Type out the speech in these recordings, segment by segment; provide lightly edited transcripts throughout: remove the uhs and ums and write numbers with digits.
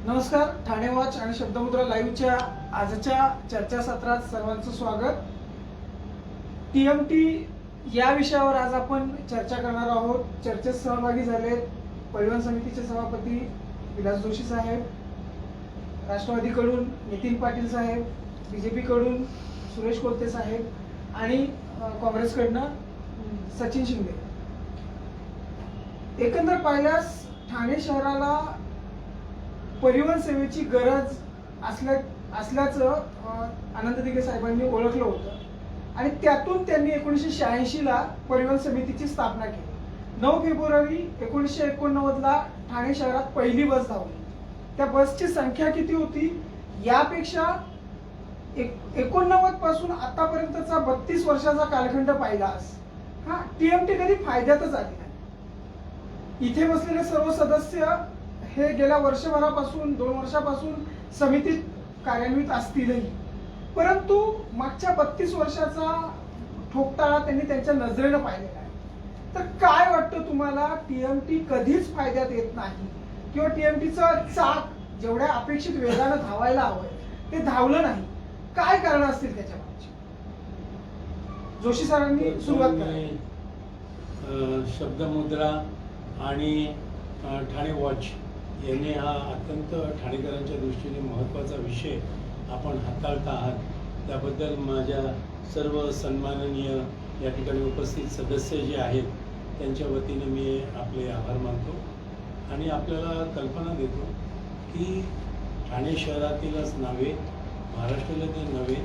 नमस्कार, ठाणे वॉच आणि शब्दमुद्रा लाईव्हच्या आजच्या चर्चासत्रात सर्वांचं स्वागत. टीएमटी या विषयावर आज आपण चर्चा करणार आहोत. चर्चेत सहभागी झालेत परिवहन समितीचे सभापती विलास जोशी साहेब, राष्ट्रवादीकडून नितीन पाटील साहेब, बीजेपीकडून सुरेश कोलते साहेब आणि काँग्रेसकडनं सचिन शिंदे. एकंदर पाहिल्यास ठाणे शहराला परिवहन सेवेची गरज असल्याचं आनंद दिघे साहेबांनी ओळखलं होतं आणि त्यातून त्यांनी 1986 ला परिवहन समितीची स्थापना केली. 9 फेब्रुवारी 1989 ला ठाणे शहरात पहिली बस धावली. त्या बसची संख्या किती होती यापेक्षा 89 पासून आतापर्यंतचा 32 वर्षाचा कालखंड पाहिलास टीएमटी कधी फायद्यातच आली नाही. इथे बसलेले सर्व सदस्य हे गेल्या वर्षभरापासून 2 वर्षापासून समितीत कार्यान्वित असतीलही, परंतु मागच्या 32 वर्षाचा ठोकताळा त्यांनी त्यांच्या नजरेनं पाहिलेला आहे. तर काय वाटतं तुम्हाला, टीएमटी कधीच फायद्यात येत नाही किंवा टीएमटीचं चाक जेवढ्या अपेक्षित वेगानं धावायला हवंय ते धावलं नाही, काय कारण असतील त्याच्या मागची? जोशी सरांनी सुरुवात केली. शब्दमुद्रा आणि ठाणे वॉच यांनी हा अत्यंत ठाणेकरांच्या दृष्टीने महत्त्वाचा विषय आपण हाताळता आहात, त्याबद्दल माझ्या सर्व सन्माननीय या ठिकाणी उपस्थित सदस्य जे आहेत त्यांच्या वतीने मी आपले आभार मानतो आणि आपल्याला कल्पना देतो की ठाणे शहरातीलच नव्हे, महाराष्ट्रातील नव्हे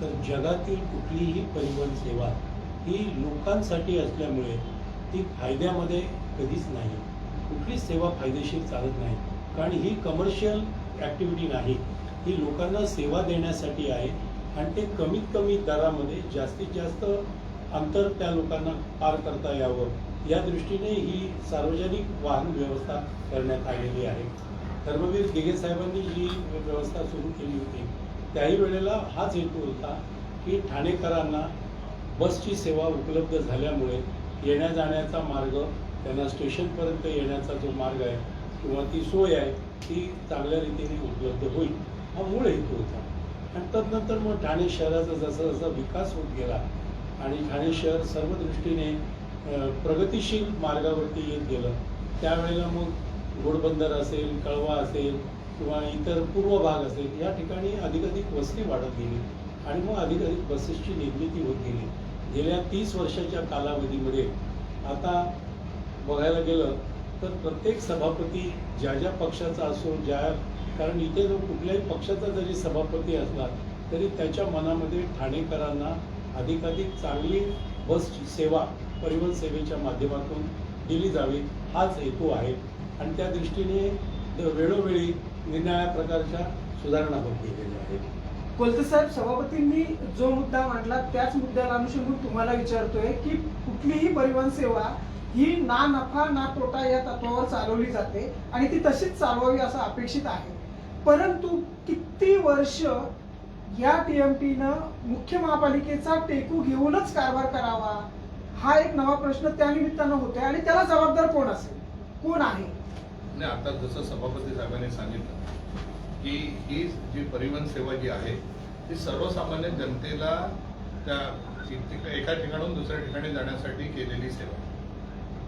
तर जगातील कुठलीही परिवहन सेवा ही लोकांसाठी असल्यामुळे ती फायद्यामध्ये कधीच नाही. कुठलीच सेवा फायदेशीर चालत नाही, कारण ही कमर्शियल ॲक्टिव्हिटी नाही, ही लोकांना सेवा देण्यासाठी आहे आणि ते कमीत कमी दरामध्ये जास्तीत जास्त अंतर त्या लोकांना पार करता यावं या दृष्टीने ही सार्वजनिक वाहन व्यवस्था करण्यात आलेली आहे. धर्मवीर दिघे साहेबांनी जी व्यवस्था सुरू केली होती त्याही वेळेला हाच हेतू होता की ठाणेकरांना बसची सेवा उपलब्ध झाल्यामुळे येण्या जाण्याचा मार्ग, त्यांना स्टेशनपर्यंत येण्याचा जो मार्ग आहे किंवा ती सोय आहे ती चांगल्या रीतीने उपलब्ध होईल, हा मूळ हेतू होता. आणि तदनंतर मग ठाणे शहराचा जसा जसा विकास होत गेला आणि ठाणे शहर सर्व दृष्टीने प्रगतिशील मार्गावरती येत गेलं, त्यावेळेला मग घोडबंदर असेल, कळवा असेल किंवा इतर पूर्व भाग असेल या ठिकाणी अधिकाधिक वस्ती वाढत गेली आणि मग अधिकाधिक बसेसची निर्मिती होत गेली. गेल्या 30 वर्षाच्या कालावधीमध्ये आता बघायला गेलं तर प्रत्येक सभापती ज्या ज्या पक्षाचा असो, कारण इथे जो कुठल्याही पक्षाचा जरी सभापती असला तरी त्याच्या मनामध्ये ठाणेकरांना अधिकाधिक चांगली बस सेवा परिवहन सेवेच्या माध्यमातून दिली जावी हाच हेतू आहे आणि त्या दृष्टीने वेळोवेळी निरनिराळ्या प्रकारच्या सुधारणा होत गेलेल्या आहेत. कोलते साहेब, सभापतींनी जो मुद्दा मांडला त्याच मुद्द्याला अनुसरून तुम्हाला विचारतोय की कुठलीही परिवहन सेवा ही ना नफा ना तोटा या तत्वावर चालवली जाते आणि ती तशीच चालवावी असं अपेक्षित आहे, परंतु किती वर्ष या टीएमटीनं मुख्य महापालिकेचा टेकू घेऊनच कारभार करावा हा एक नवा प्रश्न त्या निमित्तानं होतोय आणि त्याला जबाबदार कोण असेल, कोण आहे? नाही, आता जसं सभापती साहेबांनी सांगितलं की ही जी परिवहन सेवा जी आहे ती सर्वसामान्य जनतेला त्या एका ठिकाणाहून दुसऱ्या ठिकाणी जाण्यासाठी केलेली सेवा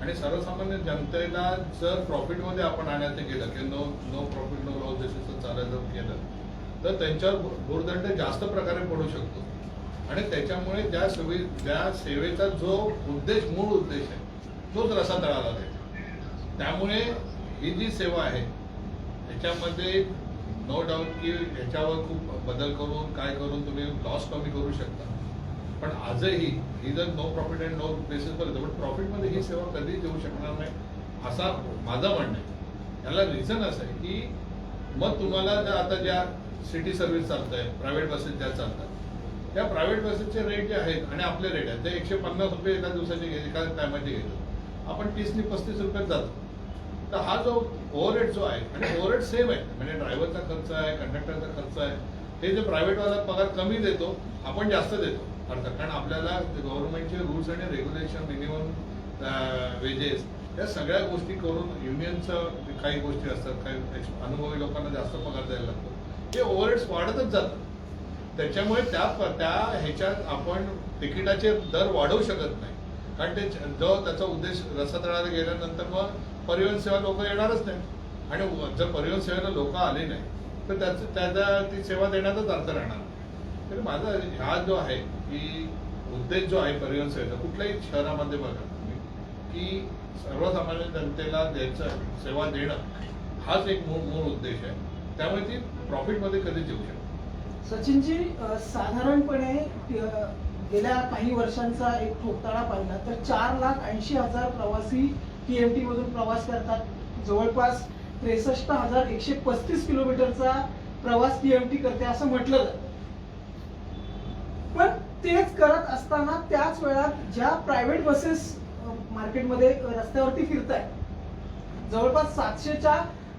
आणि सर्वसामान्य जनतेला जर प्रॉफिटमध्ये आपण आणायचं गेलं की नो प्रॉफिट नो लॉस जसं चालायचं केलं तर त्यांच्यावर भुर्दंड जास्त प्रकारे पडू शकतो आणि त्याच्यामुळे त्या सेवेचा जो उद्देश, मूळ उद्देश आहे तोच रसा तळाला जाईल. त्यामुळे ही जी सेवा आहे त्याच्यामध्ये नो डाऊट की याच्यावर खूप बदल करून काय करून तुम्ही लॉस कमी करू शकता, पण आजही ही जर नो प्रॉफिट अँड नो बेसिसवर येतं, पण प्रॉफिटमध्ये ही सेवा कधीच येऊ शकणार नाही असा माझं म्हणणं आहे. याला रिझन असं आहे की मग तुम्हाला आता ज्या सिटी सर्व्हिस चालत आहे, प्रायव्हेट बसेस ज्या चालतात त्या प्रायव्हेट बसेसचे रेट जे आहेत आणि आपले रेट आहेत ते 150 रुपये एका दिवसाचे एका टायमाचे घेतो, आपण 30 ने 35 रुपयात जातो. तर हा जो ओव्हरहेड जो आहे आणि ओव्हरहेड सेम आहे, म्हणजे ड्रायव्हरचा खर्च आहे, कंडक्टरचा खर्च आहे, हे जे प्रायव्हेटवाला पगार कमी देतो आपण जास्त देतो अर्थात, कारण आपल्याला गव्हर्नमेंटचे रूल्स आणि रेग्युलेशन, मिनिमम वेजेस या सगळ्या गोष्टी करून युनियनचं काही गोष्टी असतात, काही अनुभवी लोकांना जास्त पगार द्यायला लागतो, हे ओव्हरहेड्स वाढतच जातात. त्याच्यामुळे त्या ह्याच्यात आपण तिकिटाचे दर वाढवू शकत नाही, कारण ते जो त्याचा उद्देश रसातळाला गेल्यानंतर मग परिवहन सेवा लोक येणारच नाही, आणि जर परिवहन सेवेला लोक आले नाही तर त्याचा ती सेवा देण्याचाच अर्थ राहणार. तर माझा हा जो आहे की उद्देश जो आहे परिवहन सेवेचा, कुठल्याही शहरामध्ये बघा तुम्ही की सर्वसामान्य जनतेला द्यायचं सेवा देणं हाच एक मूळ उद्देश आहे. त्यामुळे ती प्रॉफिटमध्ये कधीच येऊ शकते. सचिनजी, साधारणपणे गेल्या काही वर्षांचा एक ठोकताळा पाहिला तर 4,80,000 प्रवासी TMT मधून प्रवास करतात. जवळपास 63,135 किलोमीटरचा प्रवास TMT करते असं म्हटलं जातं. पण तेच करत असताना त्याच वेळात ज्या प्रायव्हेट बसेस मार्केटमध्ये रस्त्यावरती फिरतायत, जवळपास 700च्या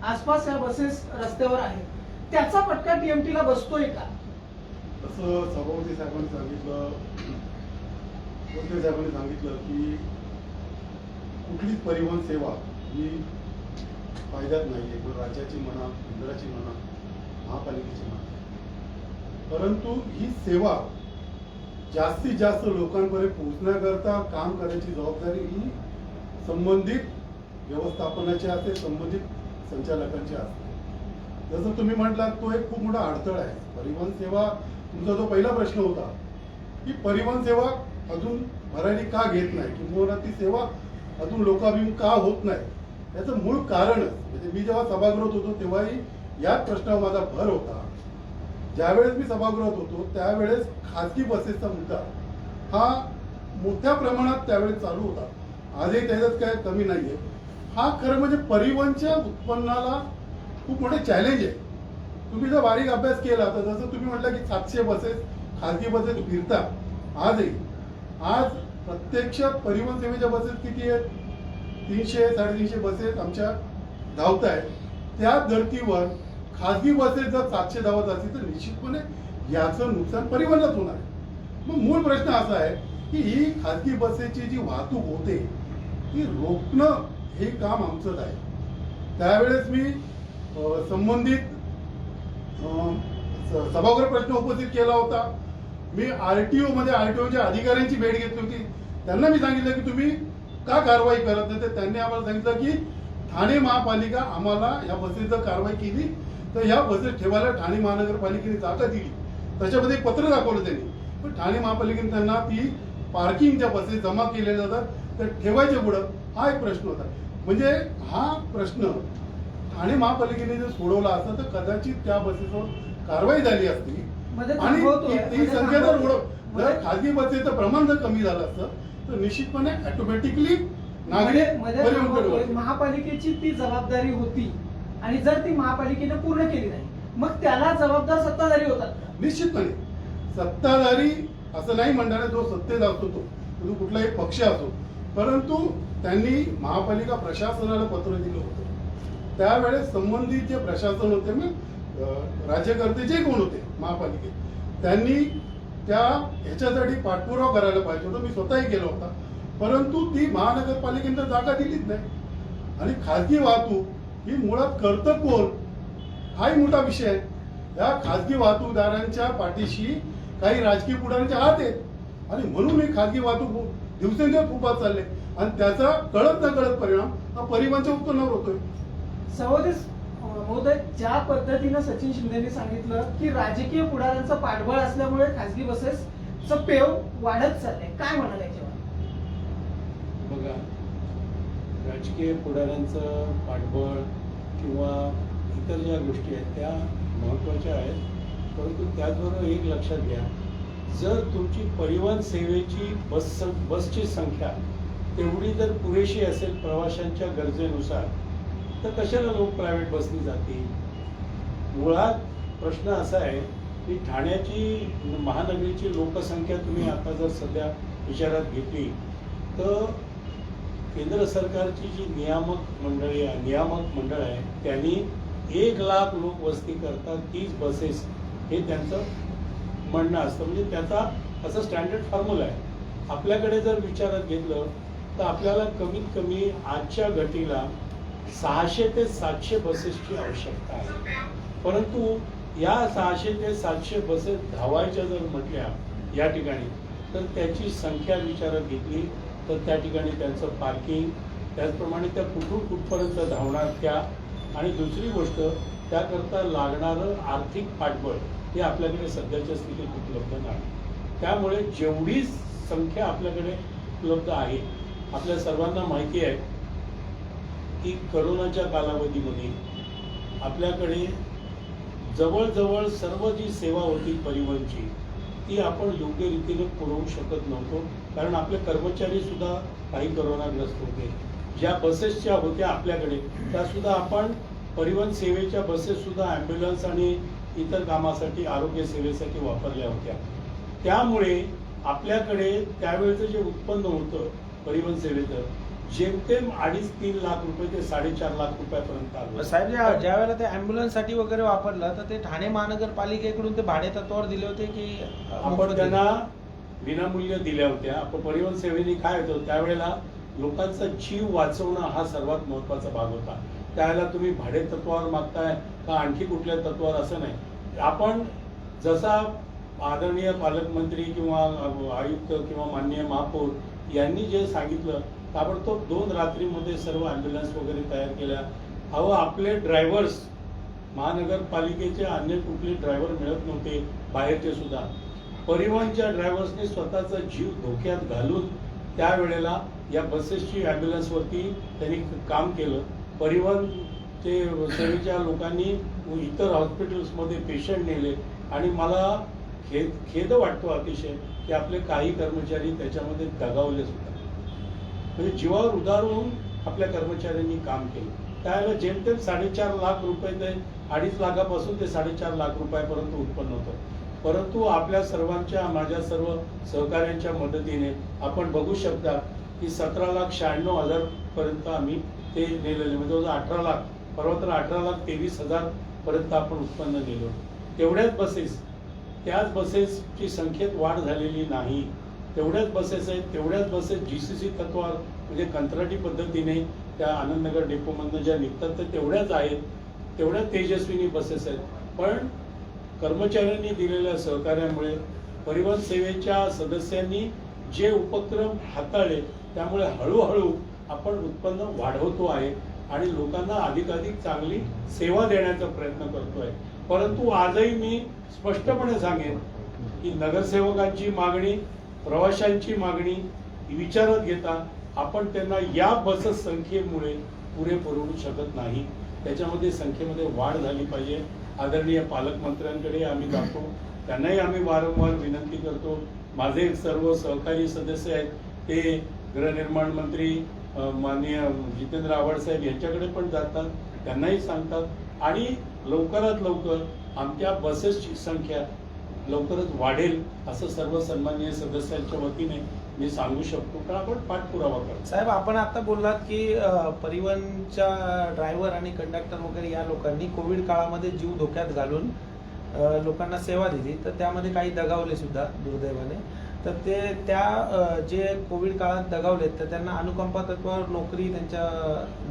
आसपास या बसेस रस्त्यावर आहेत, त्याचा फटका TMT ला बसतोय का? असं सभापती साहेबांनी सांगितलं की कुठलीच परिवहन सेवा ही फायद्यात नाहीये, मग राज्याची म्हणा, केंद्राची म्हणा, महापालिकेची म्हणा, परंतु ही सेवा जास्तीत जास्त लोकांपर्यंत पोहोचण्याकरता काम करायची जबाबदारी ही संबंधित व्यवस्थापनाची असते, संबंधित संचालकांची असते. जसं तुम्ही म्हटलात, तो एक खूप मोठा अडथळा आहे. परिवहन सेवा, तुमचा जो पहिला प्रश्न होता की परिवहन सेवा अजून भरारी का घेत नाही किंवा ती सेवा अजून लोकाभिमुख का होत नाही, याचं मूळ कारणच म्हणजे मी जेव्हा सभागृहात होतो तेव्हाही याच प्रश्नावर माझा भर होता. ज्यावेळेस मी सभागृहात होतो त्यावेळेस खाजगी बसेसचा मुद्दा हा मोठ्या प्रमाणात त्यावेळेस चालू होता. आजही त्याच्यात काय कमी नाहीये. हा खरं म्हणजे परिवहनच्या उत्पन्नाला खूप मोठे चॅलेंज आहे. तुम्ही जर बारीक अभ्यास केला तर जसं तुम्ही म्हटलं की 700 बसेस खाजगी बसेस फिरतात आजही. आज प्रत्यक्ष परिवहन सेवेच्या बसेस किती आहेत? 300-350 बसेस आमच्या धावत आहेत. त्या धर्तीवर खाजगी बसेस जर 700 धावत असतील तर निश्चितपणे याचं नुकसान परिवहनात होणार आहे. मग मूळ प्रश्न असा आहे की ही खाजगी बसेसची जी वाहतूक होते ती रोखणं हे काम आमचंच आहे. त्यावेळेस मी संबंधित सभागृह प्रश्न उपस्थित केला होता. मी आरटीओच्या अधिकाऱ्यांची भेट घेतली होती. त्यांना मी सांगितलं की तुम्ही का कारवाई करत नाही, तर त्यांनी आम्हाला सांगितलं की ठाणे महापालिका आम्हाला या बसेसवर कारवाई केली तर ह्या बसेस ठेवायला ठाणे महानगरपालिकेने जागा दिली. त्याच्यामध्ये एक पत्र दाखवलं त्यांनी, पण ठाणे महापालिकेने त्यांना ती पार्किंगच्या बसेस जमा केलेल्या जातात तर ठेवायचे पुढं, हा एक प्रश्न होता. म्हणजे हा प्रश्न ठाणे महापालिकेने जर सोडवला असता तर कदाचित त्या बसेसवर कारवाई झाली असती आणि ती संख्या जर खाजगी बसेसचं प्रमाण जर कमी झालं असतं तर निश्चितपणे ऑटोमॅटिकली महापालिकेची ती जबाबदारी होती आणि जर ती महापालिकेने पूर्ण केली नाही मग त्याला जबाबदार सत्ताधारी होतात. निश्चितपणे सत्ताधारी असं नाही म्हणणार, जो सत्तेत असतो तो कुठलाही पक्ष असो, परंतु त्यांनी महापालिका प्रशासनाला पत्र दिलं होतं. त्यावेळेस संबंधित जे प्रशासन होते, मग राज्यकर्ते जे कोण होते महापालिकेत, त्यांनी त्या ह्याच्यासाठी पाठपुरावा करायला पाहिजे होता. मी स्वतःही केला होता, परंतु ती महानगरपालिकेने जागा दिलीच नाही. आणि खाजगी वाहतूक ही मुळात करतं कोण, हाही मोठा विषय आहे. या खाजगी वाहतूकदारांच्या पाठीशी काही राजकीय पुढाऱ्यांचे हात आहेत आणि म्हणून ही खाजगी वाहतूक दिवसेंदिवस खूपच चालले आणि त्याचा कळत न कळत परिणाम हा परिवहनच्या उत्पन्नावर होतोय. सहोदय महोदय, ज्या पद्धतीनं सचिन शिंदेनी सांगितलं की राजकीय पुढाऱ्यांचं पाठबळ असल्यामुळे खासगी बसेसचं पेव वाढत चाललंय, काय म्हणाल याच्यावर? बघा, राजकीय पुढाऱ्यांचं पाठबळ किंवा इतर ज्या गोष्टी आहेत त्या महत्त्वाच्या आहेत, परंतु त्याचबरोबर एक लक्षात घ्या, जर तुमची परिवहन सेवेची बसची संख्या तेवढी जर पुरेशी असेल प्रवाशांच्या गरजेनुसार तर कशाला लोक प्रायव्हेट बसनी जातील? मुळात प्रश्न असा आहे की ठाण्याची महानगरीची लोकसंख्या तुम्ही आता जर सध्या विचारात घेतली तर केंद्र सरकारची जी नियामक मंडळ आहे त्यांनी 1,00,000 लोक वस्ती करतात 30 बसेस, हे त्यांचं म्हणणं असतं. म्हणजे त्याचा असं स्टँडर्ड फॉर्म्युला आहे. आपल्याकडे जर विचारात घेतलं तर आपल्याला कमीत कमी आजच्या घटीला 600 ते 700 बसेसची आवश्यकता आहे. परंतु या 600 ते 700 बसेस धावायच्या जर म्हटल्या या ठिकाणी, तर त्याची संख्या विचारात घेतली तर त्या ठिकाणी त्यांचं पार्किंग, त्याचप्रमाणे त्या कुठून कुठपर्यंत धावणार त्या, आणि दुसरी गोष्ट त्याकरता लागणारं आर्थिक पाठबळ हे आपल्याकडे सध्याच्या स्थितीत उपलब्ध नाही. त्यामुळे जेवढी संख्या आपल्याकडे उपलब्ध आहे, आपल्या सर्वांना माहिती आहे की करोनाच्या कालावधीमध्ये आपल्याकडे जवळजवळ सर्व जी सेवा होती परिवहनची ती आपण योग्य रीतीने पुरवू शकत नव्हतो, कारण आपले कर्मचारी सुद्धा काही करोनाग्रस्त होते. ज्या बसेसच्या होत्या आपल्याकडे त्या सुद्धा आपण परिवहन सेवेच्या बसेस सुद्धा ॲम्ब्युलन्स आणि इतर कामासाठी, आरोग्य सेवेसाठी वापरल्या होत्या. त्यामुळे आपल्याकडे त्यावेळेचं जे उत्पन्न होतं परिवहन सेवेचं जेमतेम 2.5-3 लाख रुपये ते 4.5 लाख रुपयापर्यंत आलं. साहेब, ज्या वेळेला ते ॲम्ब्युलन्स साठी वगैरे वापरलं तर ते ठाणे महानगरपालिकेकडून ते भाडे तत्वावर दिले होते की आपण त्यांना विनामूल्य दिल्या होत्या. आपण परिवहन सेवेने काय होतं त्यावेळेला लोकांचा जीव वाचवणं हा सर्वात महत्वाचा भाग होता. त्यावेळेला तुम्ही भाडे तत्वावर मागताय का आणखी कुठल्या तत्वावर असं नाही. आपण जसा आदरणीय पालकमंत्री किंवा आयुक्त किंवा माननीय महापौर यांनी जे सांगितलं ताबडतोब 2 रात्रीमध्ये सर्व ॲम्ब्युलन्स वगैरे तयार केल्या. आपले ड्रायव्हर्स महानगरपालिकेचे अन्य कुठले ड्रायव्हर मिळत नव्हते, बाहेरचे सुद्धा. परिवहनच्या ड्रायव्हर्सने स्वतःचा जीव धोक्यात घालून त्यावेळेला या बसेसची ॲम्ब्युलन्सवरती त्यांनी काम केलं. परिवहनचे सेवेच्या लोकांनी इतर हॉस्पिटल्समध्ये पेशंट नेले आणि मला खेद वाटतो अतिशय की आपले काही कर्मचारी त्याच्यामध्ये दगावले सुद्धा. म्हणजे जीवावर उदार होऊन आपल्या कर्मचाऱ्यांनी काम केलं. त्यावेळेला जेमतेम 4.5 लाख रुपये ते 2.5 लाखापासून ते 4.5 लाख रुपयापर्यंत उत्पन्न होतं. परंतु आपल्या सर्वांच्या, माझ्या सर्व सहकाऱ्यांच्या मदतीने आपण बघू शकता की 17,96,000 पर्यंत आम्ही ते नेलेले, म्हणजे 18 लाख, परवा तर 18,23,000 पर्यंत आपण उत्पन्न नेलो. तेवढ्याच बसेस, त्याच बसेसची संख्येत वाढ झालेली नाही. तेवढ्याच बसेस आहेत, तेवढ्याच बसेस GCC तत्वावर म्हणजे कंत्राटी पद्धतीने त्या आनंदनगर डेपोमधनं ज्या निघतात तर तेवढ्याच आहेत, तेवढ्याच तेजस्विनी बसेस आहेत. पण कर्मचाऱ्यांनी दिलेल्या सहकार्यामुळे, परिवहन सेवेच्या सदस्यांनी जे उपक्रम हाताळले त्यामुळे हळूहळू आपण उत्पन्न वाढवतो आहे आणि लोकांना अधिकाधिक चांगली सेवा देण्याचा प्रयत्न करतोय. परंतु आजही मी स्पष्टपणे सांगेन की नगरसेवकांची मागणी, प्रवाशांची मागणी विचारात घेता आपण त्यांना या बसेस संख्येमुळे पुरे पुरवू शकत नाही. त्याच्यामध्ये संख्येमध्ये वाढ झाली पाहिजे. आदरणीय पालकमंत्र्यांकडे आम्ही जातो, त्यांनाही आम्ही वारंवार विनंती करतो. माझे सर्व सहकारी सदस्य आहेत ते गृहनिर्माण मंत्री माननीय जितेंद्र आव्हाड साहेब यांच्याकडे पण जातात, त्यांनाही सांगतात आणि लवकरात लवकर आमच्या बसेसची संख्या लवकरच वाढेल असं सर्व सन्माननीय सदस्यांच्या वतीने मी सांगू शकतो, कारण आपण पाठपुरावा करतो. साहेब, आपण आता बोललात की परिवहनच्या ड्रायव्हर आणि कंडक्टर वगैरे या लोकांनी कोविड काळामध्ये जीव धोक्यात घालून लोकांना सेवा दिली, तर त्यामध्ये काही दगावले सुद्धा दुर्दैवाने. तर ते त्या जे कोविड काळात दगावलेत तर त्यांना अनुकंपा तत्वावर नोकरी, त्यांच्या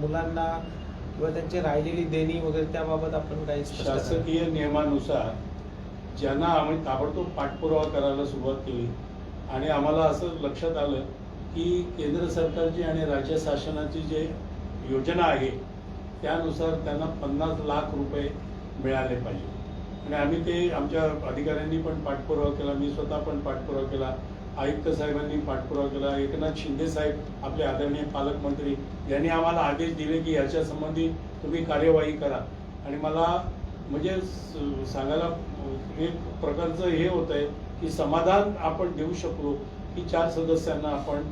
मुलांना किंवा त्यांची राहिलेली देणी वगैरे त्याबाबत आपण काही शासकीय नियमानुसार ज्यांना आम्ही ताबडतोब पाठपुरावा करायला सुरुवात केली आणि आम्हाला असं लक्षात आलं की केंद्र सरकारची आणि राज्य शासनाची जे योजना आहे त्यानुसार त्यांना 50 लाख रुपये मिळाले पाहिजे. आणि आम्ही ते आमच्या अधिकाऱ्यांनी पण पाठपुरावा केला, मी स्वतः पण पाठपुरावा केला, आयुक्त साहेबांनी पाठपुरावा केला, एकनाथ शिंदे साहेब आपले आदरणीय पालकमंत्री यांनी आम्हाला आदेश दिले की याच्या संबंधी तुम्ही कार्यवाही करा. आणि मला म्हणजे सांगायला एक प्रकारचं हे होत आहे की समाधान आपण देऊ शकलो की 4 सदस्यांना आपण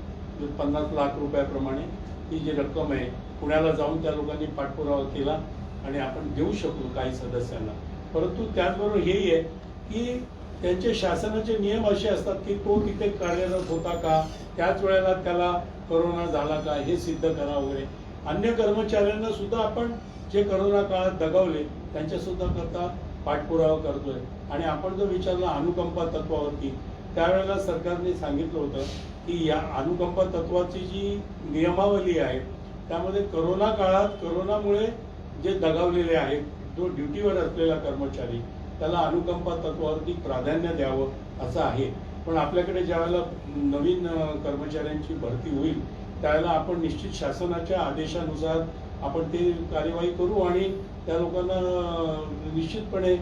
50 लाख रुपयाप्रमाणे ही जी रक्कम आहे पुण्याला जाऊन त्या लोकांनी पाठपुरावा केला आणि आपण देऊ शकलो काही सदस्यांना. परंतु त्याचबरोबर हेही आहे की त्यांचे शासनाचे नियम असे असतात की तो तिथे कार्यरत होता का, त्याच वेळेला त्याला करोना झाला का हे सिद्ध करा वगैरे. अन्य कर्मचाऱ्यांना सुद्धा आपण जे करोना काळात दगावले त्यांच्या सुद्धा करता पाठपुरावा करतोय. आणि आपण जर विचारला अनुकंपा तत्वावरती त्यावेळेला सरकारने सांगितलं होतं की या अनुकंपा तत्वाची जी नियमावली आहे त्यामध्ये करोना काळात करोनामुळे जे दगावलेले आहेत, जो ड्युटीवर असलेला कर्मचारी त्याला अनुकंपा तत्वावरती प्राधान्य द्यावं असं आहे. पण आपल्याकडे ज्यावेळेला नवीन कर्मचाऱ्यांची भरती होईल त्यावेळेला आपण निश्चित शासनाच्या आदेशानुसार आपण ते कार्यवाही करू आणि त्या लोकांना निश्चितपणे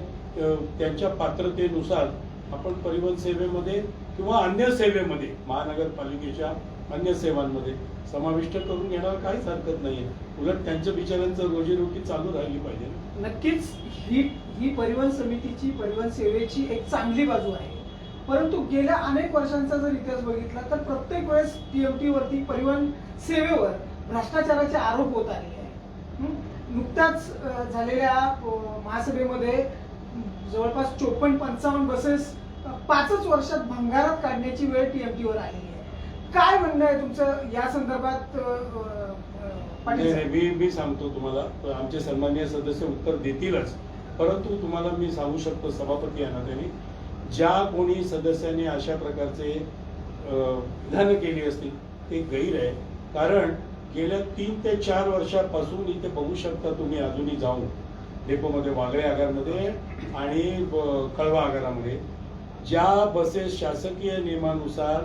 त्यांच्या पात्रतेनुसार आपण परिवहन सेवेमध्ये किंवा अन्य सेवेमध्ये महानगरपालिकेच्या अन्य सेवांमध्ये समाविष्ट करून घेण्याला काहीच हरकत नाहीये. उलट त्यांच्या बिचाऱ्यांचं रोजीरोटी चालू राहिली पाहिजे. नक्कीच ही परिवहन समितीची परिवहन सेवेची एक चांगली बाजू आहे. परंतु गेल्या अनेक वर्षांचा जर इतिहास बघितला तर प्रत्येक वेळेस टीएमटी वरती परिवहन सेवेवर भ्रष्टाचाराचे आरोप होत आलेले आहे. नुकत्याच झालेल्या महासभेमध्ये जवळपास 54-55 बसेस 5च वर्षात भंगारात काढण्याची वेळ टीएमटी वर आलेली आहे. काय म्हणणं आहे तुमचं या संदर्भात पाटील साहेब? मी सांगतो तुम्हाला, आमचे सन्माननीय सदस्य उत्तर देतीलच, परंतु तुम्हाला मी सांगू शकतो सभापती या नात्याने ज्या कोणी सदस्यांनी अशा प्रकारचे विधानं केली असतील ते गैर आहे. कारण गेल्या 3 ते 4 वर्षापासून इथे बघू शकता तुम्ही अजूनही जाऊन डेपोमध्ये वागळे आगारमध्ये आणि कळवा आगारामध्ये ज्या बसेस शासकीय नियमानुसार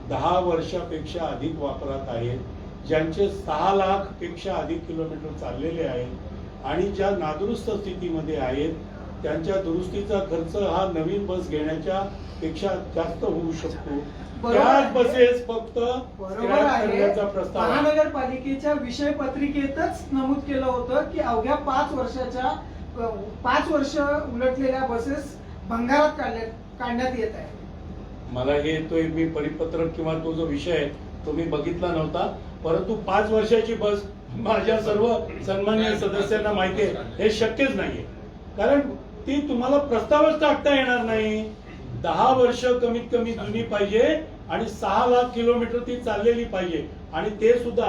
10 वर्षापेक्षा अधिक वापरात आहेत, ज्यांचे 6 लाख पेक्षा अधिक किलोमीटर चाललेले आहेत आणि ज्या नादुरुस्त स्थितीमध्ये आहेत त्यांच्या दुरुस्तीचा खर्च हा नवीन बस घेण्याच्या पेक्षा जास्त होऊ शकतो. त्याच बसेस फक्त बरोबर आहे. करण्याचा प्रस्ताव आहे. महानगरपालिकेच्या विषय पत्रिकेतच नमूद केलं होतं की अवघ्या 5 वर्ष उलटलेल्या बसेस भंगारात काढण्यात येत आहे. मला हे मी परिपत्रक किंवा तो जो विषय आहे तो मी बघितला नव्हता, परंतु 5 वर्षाची बस माझ्या सर्व सन्माननीय सदस्यांना माहिती आहे हे शक्यच नाहीये. कारण ती तुम्हाला प्रस्तावच टाकता येणार नाही. 10 वर्ष कमीत कमी जुनी पाहिजे आणि 6 लाख किलोमीटर ती चाललेली पाहिजे आणि ते सुद्धा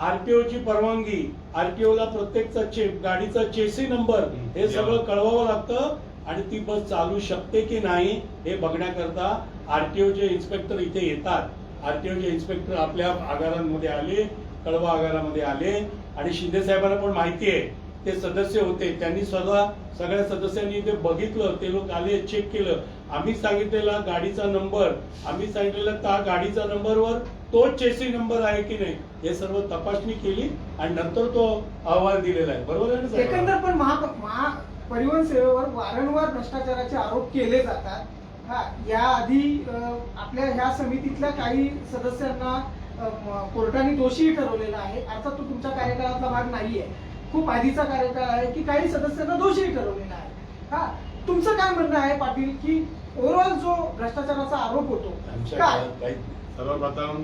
आरटीओ ची परवानगी, आरटीओ ला प्रत्येकचा गाडीचा चेसी नंबर हे सगळं कळवावं लागतं आणि ती बस चालू शकते की नाही हे बघण्याकरता आरटीओचे इन्स्पेक्टर इथे येतात. आरटीओचे इन्स्पेक्टर आपल्या आगारांमध्ये आले, कळवा आगारामध्ये आले आणि शिंदे साहेबांना पण माहिती आहे ते सदस्य होते, त्यांनी सगळ्या सदस्यांनी ते बघितलं, ते लोक आले, चेक केलं. आम्ही सांगितलेला गाडीचा नंबर, आम्ही सांगितलेला त्या गाडीच्या नंबरवर तोच चेसी नंबर आहे की नाही हे सर्व तपासणी केली आणि नंतर तो अहवाल दिलेला आहे. बरोबर आहे ना? एकंदर पण परिवहन सेवेवर वारंवार भ्रष्टाचाराचे आरोप केले जातात. या आधी आपल्या ह्या समितीतल्या काही सदस्यांना कोर्टाने दोषी ठरवलेला आहे. अर्थात तो तुमच्या कार्यकाळातला भाग नाहीये, खूप आधीचा कार्यकाळ आहे की काही सदस्यांना दोषी ठरवलेला आहे. तुमचं काय म्हणणं आहे पाटील की ओव्हरऑल जो भ्रष्टाचाराचा आरोप होतो काय? सर्वप्रथम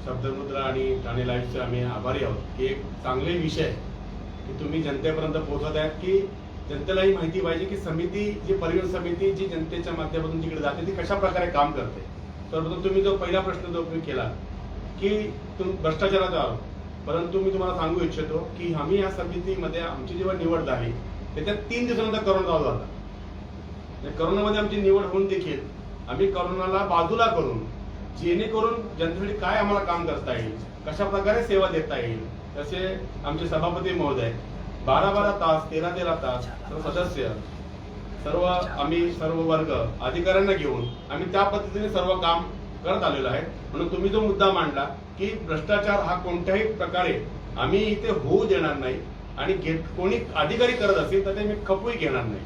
शब्दमुद्रा आणि ठाणे लाईव्हचे आम्ही आभारी आहोत की एक चांगले विषय की तुम्ही जनतेपर्यंत पोहोचत आहेत की जनतेलाही माहिती पाहिजे की समिती जी परिवहन समिती जी जनतेच्या माध्यमातून जिकडे जाते ती कशा प्रकारे काम करते. सर्वप्रथम तुम्ही जो पहिला प्रश्न जो तुम्ही केला की भ्रष्टाचाराचा आरोप, परंतु मी तुम्हाला सांगू इच्छितो की आम्ही या समितीमध्ये आमची जेव्हा निवड झाली त्याच्यात 3 दिवसानंतर करोना चालू झाला. करोनामध्ये आमची निवड होऊन देखील आम्ही करोनाला बाजूला करून जेणेकरून जनतेसाठी काय आम्हाला काम करता येईल, कशा प्रकारे सेवा देता येईल, तसे आमचे सभापती महोदय 12-12 तास 13-13 तास सर्व सदस्य आम्ही सर्व वर्ग अधिकाऱ्यांना घेऊन आम्ही त्या पद्धतीने सर्व काम करत आलेलो आहे. म्हणून तुम्ही जो मुद्दा मांडला की भ्रष्टाचार हा कोणत्याही प्रकारे आम्ही इथे होऊ देणार नाही आणि कोणी अधिकारी करत असेल तर ते मी खपवून घेणार नाही,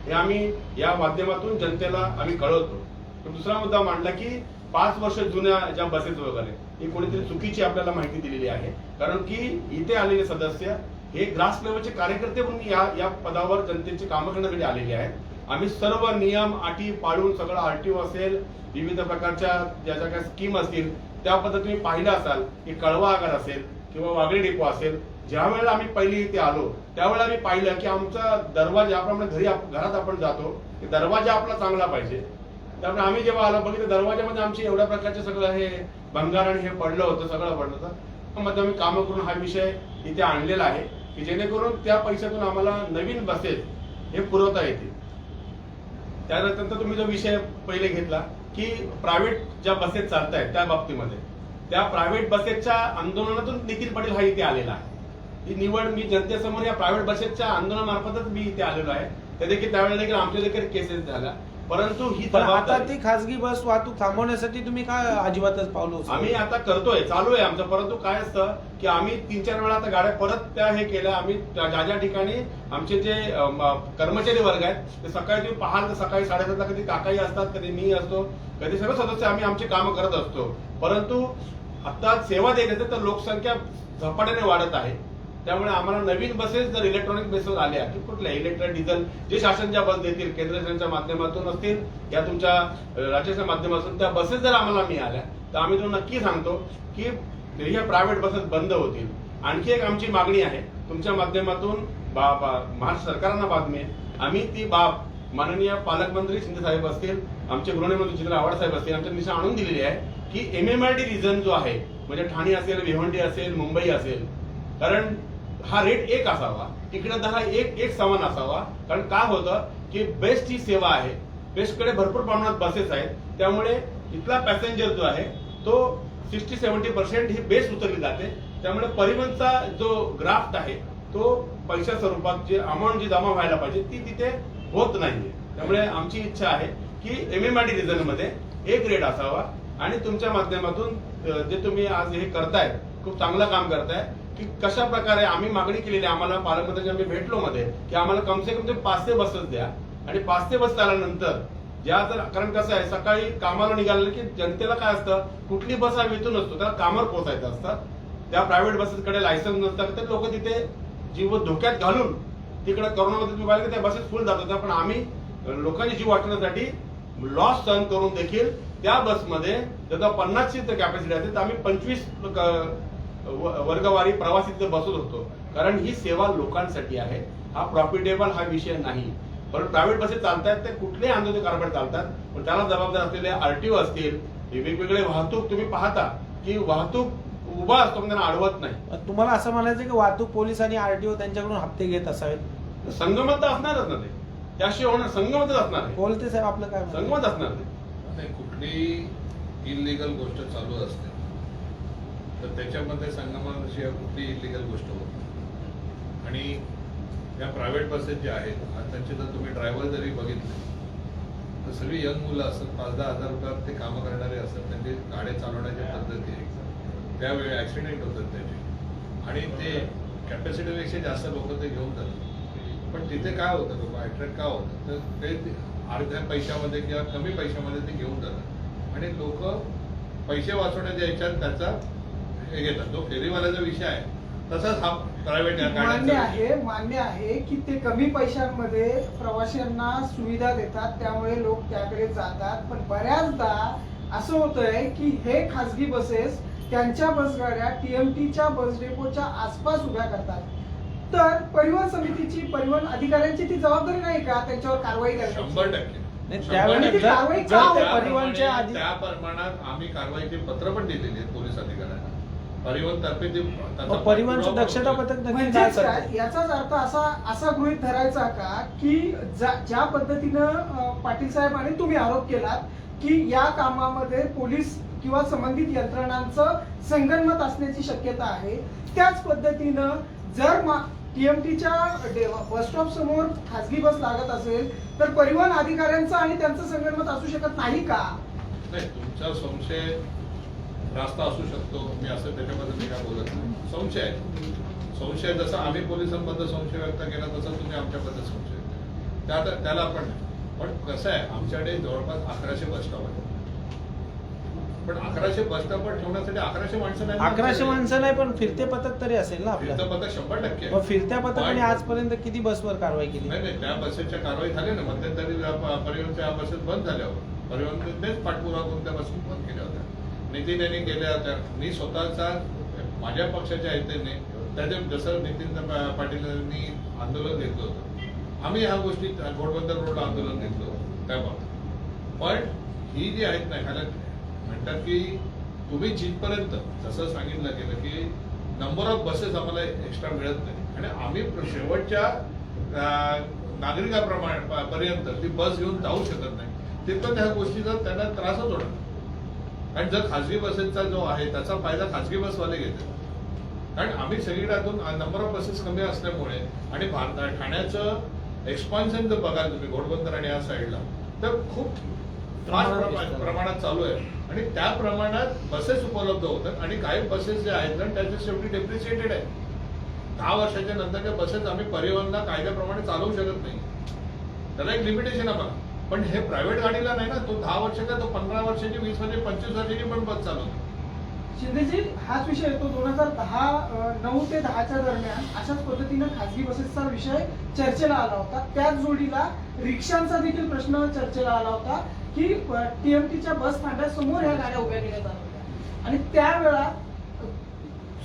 हे आम्ही या माध्यमातून जनतेला आम्ही कळवतो. दुसरा मुद्दा मांडला की 5 वर्ष जुन्या ज्या बसेस वगैरे ही कोणीतरी चुकीची आपल्याला माहिती दिलेली आहे. कारण की इथे आलेले सदस्य हे ग्रास लेवलचे कार्यकर्ते म्हणून या पदावर जनतेची कामं करण्यासाठी आलेले आहेत. आम्ही सर्व नियम अटी पाळून सगळं आरटीओ असेल, विविध प्रकारच्या ज्या ज्या काही स्कीम असतील त्या पद्धतीने पाहिलं असाल की कळवा आगार असेल किंवा वागळे डेपो असेल, ज्या वेळेला आम्ही पहिली इथे आलो त्यावेळेला आम्ही पाहिलं की आमचा दरवाजा ज्याप्रमाणे घरात आपण जातो की दरवाजा आपला चांगला पाहिजे. त्यामुळे आम्ही जेव्हा आलो बघितलं दरवाजामध्ये आमची एवढ्या प्रकारचे सगळं हे भंगार आणि हे पडलं होतं, सगळं पडलं होतं. मध्ये आम्ही कामं करून हा विषय इथे आणलेला आहे की जेणेकरून त्या पैशातून आम्हाला नवीन बसेस हे पुरवता येतील. त्यानंतर तुम्ही जो विषय पहिले घेतला की की प्रायव्हेट ज्या बसेस चालत आहेत त्या बाबतीमध्ये त्या प्रायव्हेट बसेसच्या आंदोलनातून नितीन पाटील हा इथे आलेला आहे. ही निवड मी जनतेसमोर या प्रायव्हेट बसेसच्या आंदोलनामार्फतच मी इथे आलेलो आहे. ते देखील त्यावेळेला देखील आमच्या देखील केसेस झाल्या, परंतु ही पण आता जबाबदारी ती खासगी बस वाहतूक थांबवण्यासाठी तुम्ही काय अजिबातच पावलं उचललं? आम्ही आता करतोय, चालू आहे आमचं. परंतु काय असतं की आम्ही 3-4 वेळा आता गाड्या परत त्या हे केल्या. आम्ही ज्या ज्या ठिकाणी आमचे जे कर्मचारी वर्ग आहेत ते सकाळी तुम्ही पाहाल तर सकाळी 7:30ला कधी काकाही असतात, कधी मी असतो, कधी सगळे सदस्य आम्ही आमची कामं करत असतो. परंतु आता सेवा द्यायची तर लोकसंख्या झपाट्याने वाढत आहे. त्यामुळे आम्हाला नवीन बसेस जर इलेक्ट्रॉनिक बेसवर आल्या की कुठल्या इलेक्ट्रिक डिझेल जे शासनच्या बस देतील, केंद्र शासनाच्या माध्यमातून असतील या तुमच्या राज्याच्या माध्यमातून त्या बसेस जर आम्हाला मिळाल्या तर आम्ही तो नक्की सांगतो की ह्या प्रायव्हेट बसेस बंद होतील. आणखी एक आमची मागणी आहे तुमच्या माध्यमातून महाराष्ट्र सरकारना बातमी आहे. आम्ही ती बाब माननीय पालकमंत्री शिंदे साहेब असतील, आमचे गृहनिर्माण जिल्हा आव्हाड साहेब असतील, आमच्या निशा आणून दिलेली आहे की MMRT रिजन जो आहे म्हणजे ठाणे असेल, भिवंडी असेल, मुंबई असेल, कारण हा रेट एक असावा, तिकडे हा एक समान असावा. कारण काय होतं की बेस्ट ही सेवा आहे, बेस्टकडे भरपूर प्रमाणात बसेस आहेत, त्यामुळे इथला पॅसेंजर जो आहे तो 60-70% ही बेस्ट उचलली जाते. त्यामुळे परिवहनचा जो ग्राफ्ट आहे तो पैशा स्वरूपात जे अमाऊंट जी जमा व्हायला पाहिजे ती तिथे होत नाहीये. त्यामुळे आमची इच्छा आहे की MMRT रिजन मध्ये एक रेट असावा. आणि तुमच्या माध्यमातून जे तुम्ही आज हे करताय खूप चांगलं काम करताय की कशा प्रकारे आम्ही मागणी केलेली आहे. आम्हाला पालकमंत्र्यांच्या आम्ही भेटलो मध्ये की आम्हाला कमसे कम 500 बसेस द्या. आणि 500 बस आल्यानंतर ज्या जर, कारण कसं आहे सकाळी कामाला निघालं की जनतेला काय असतं कुठली बस हा वेतून नसतो, त्याला कामावर पोहोचायचं असतं. त्या प्रायव्हेट बसेसकडे लायसन्स नसतात तर लोक तिथे जीव धोक्यात घालून तिकडे करोनामध्ये तुम्ही पाहिलं त्या बसेस फुल जात होत्या. पण आम्ही लोकांची जीव वाचवण्यासाठी लॉस सहन करून देखील त्या बसमध्ये जर 50 सीट कॅपॅसिटी असेल तर आम्ही 25 वर्गवारी प्रवासी तिथे बसत होतो. कारण ही सेवा लोकांसाठी आहे, हा प्रॉफिटेबल हा विषय नाही. पण प्रायव्हेट बसेस चालतात ते कुठलेही आंदोलन कारभार चालतात, पण त्याला जबाबदार असलेले RTO असतील, वेगवेगळे वाहतूक तुम्ही पाहता की वाहतूक उभा असतो पण त्यांना अडवत नाही. तुम्हाला असं म्हणायचं की वाहतूक पोलीस आणि RTO त्यांच्याकडून हप्ते घेत असावेत? संगमत असणारच ना ते, त्याशिवाय होणार संगमतच असणार आहे. बोलते साहेब आपलं काय म्हणणं? संगमत असणार ते. नाही, कुठली इलिगल गोष्ट चालू असते तर त्याच्यामध्ये संगमनाशिवाय कुठली इलिगल गोष्ट होत नाही. आणि या प्रायव्हेट बसेस ज्या आहेत त्यांचे जर तुम्ही ड्रायव्हर जरी बघितले तर सगळी यंग मुलं असतात, 5-10 हजार रुपयात ते कामं करणारे असतात. त्यांची गाड्या चालवण्याच्या पद्धती आहे, त्यावेळी ऍक्सिडेंट होतात त्याचे आणि ते कॅपॅसिटीपेक्षा जास्त लोक ते घेऊन जातात. पण तिथे काय होतं बाबा अट्रॅक्ट का होतं तर ते अर्ध्या पैशामध्ये किंवा कमी पैशामध्ये ते घेऊन जातात आणि लोक पैसे वाचवण्याच्या याच्यात त्याचा हे घेतात. जो फेरीवाल्याचा विषय आहे तसाच हा प्रायव्हेट मान्य आहे की ते कमी पैशांमध्ये प्रवाशांना सुविधा देतात, त्यामुळे लोक त्याकडे जातात. पण बऱ्याचदा असं होतंय की हे खासगी बसेस त्यांच्या बसगाड्या TMTच्या बस डेपोच्या आसपास उभ्या करतात. तर परिवहन समितीची, परिवहन अधिकाऱ्यांची ती जबाबदारी नाही का त्याच्यावर कारवाई करायची? 100%. त्यावेळी परिवहनच्या आधी त्या प्रमाणात आम्ही कारवाईचे पत्र पण दिलेली आहेत पोलीस अधिकाऱ्यांना. परिवहन तर्फे परिवहनचं दक्षता पथक नक्की काय म्हणजेच करतं? काय, याचाच अर्थ असा गृहीत धरायचा का की ज्या पद्धतीनं पाटील साहेब आणि तुम्ही आरोप केलात की या कामामध्ये पोलीस किंवा संबंधित यंत्रणांचं संगनमत असण्याची शक्यता आहे, त्याच पद्धतीनं जर TMTच्या बस स्टॉप समोर खासगी बस लागत असेल तर परिवहन अधिकाऱ्यांचं आणि त्यांचं संगनमत असू शकत नाही का? नाही, तुमचा संशय रास्ता असू शकतो, मी असं त्याच्याबद्दल मी काय बोलत नाही. संशय जसा आम्ही पोलिसांबद्दल संशय व्यक्त केला तसा तुम्ही आमच्याबद्दल संशय त्याला पण नाही. पण कसं आहे आमच्याकडे जवळपास 1100 बस स्टॉप आहेत. पण 1100 बस स्टॉपवर ठेवण्यासाठी 1100 माणसं नाही. 1100 माणसं नाही, पण फिरते पथक तरी असेल ना आपलं? फिरतं पथक 100% मग फिरत्या पथकाने आजपर्यंत किती बसवर कारवाई केली? नाही, त्या बसेसच्या कारवाई झाली ना. मध्यंतरी परिवहनच्या बसेस बंद झाल्या होत्या. परिवहननेच पाठपुरावा करून त्या बसेस बंद केल्या होत्या. नितीन यांनी केल्या होत्या. मी स्वतःचा माझ्या पक्षाच्या हेतेने त्याच्या जसं नितीन पाटील यांनी आंदोलन घेतलं होतं, आम्ही ह्या गोष्टी घोडबंदर रोड आंदोलन घेतलं होतं त्याबाबत. पण ही जी आहेत ना ह्याला म्हणतात की तुम्ही जिथपर्यंत जसं सांगितलं गेलं की नंबर ऑफ बसेस आम्हाला एक्स्ट्रा मिळत नाही आणि आम्ही शेवटच्या नागरिकाप्रमाणे पर्यंत ती बस घेऊन जाऊ शकत नाही, तितकं त्या गोष्टीचा त्यांना त्रासच होणार. आणि जर खासगी बसेसचा जो आहे त्याचा फायदा खासगी बसवाले घेतात. कारण आम्ही सगळीकडून नंबर ऑफ बसेस कमी असल्यामुळे आणि ठाण्याचं एक्सपान्शन जर बघाल तुम्ही घोडबंदर आणि या साईडला तर खूप प्रमाणात चालू आहे आणि त्या प्रमाणात बसेस उपलब्ध होतात आणि काही बसेस जे आहेत ना त्याच्या शेवटी डेप्रिसिएटेड आहे. 10 वर्षाच्या नंतरच्या बसेस आम्ही परिवहनला कायद्याप्रमाणे चालवू शकत नाही. त्याला एक लिमिटेशन आहे बघा. पण हे प्रायव्हेट गाडीला नाही ना. तो 10 वर्षाचा, तो 15 वर्षाची, 20 वर्षाची, 25 वर्षाची पण बस चालवतो. शिंदेजी, हाच विषय येतो 2009 ते 10च्या दरम्यान अशाच पद्धतीनं खासगी बसेसचा विषय चर्चेला आला होता. त्याच जोडीला रिक्षांचा देखील प्रश्न चर्चेला आला होता की टीएमटीच्या बस थांब्यासमोर ह्या गाड्या उभ्या केल्या जात होत्या आणि त्यावेळा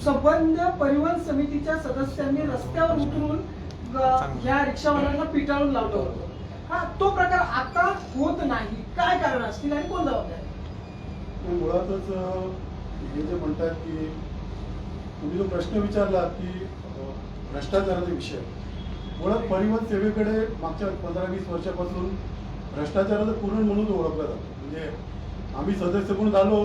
संबंध परिवहन समितीच्या सदस्यांनी रस्त्यावर उतरून या रिक्षावाल्यांना पिटाळून लावलं होतं. हा तो प्रकार आता होत नाही. काय कारण असतील आणि कोण जबाबदार? मुळातच हे जे म्हणतात की तुम्ही जो प्रश्न विचारला की भ्रष्टाचाराचा विषय, मुळात परिवहन सेवेकडे मागच्या 15-20 वर्षापासून भ्रष्टाचाराचं पूर्ण म्हणून ओळखलं जातं. म्हणजे आम्ही सदस्य म्हणून झालो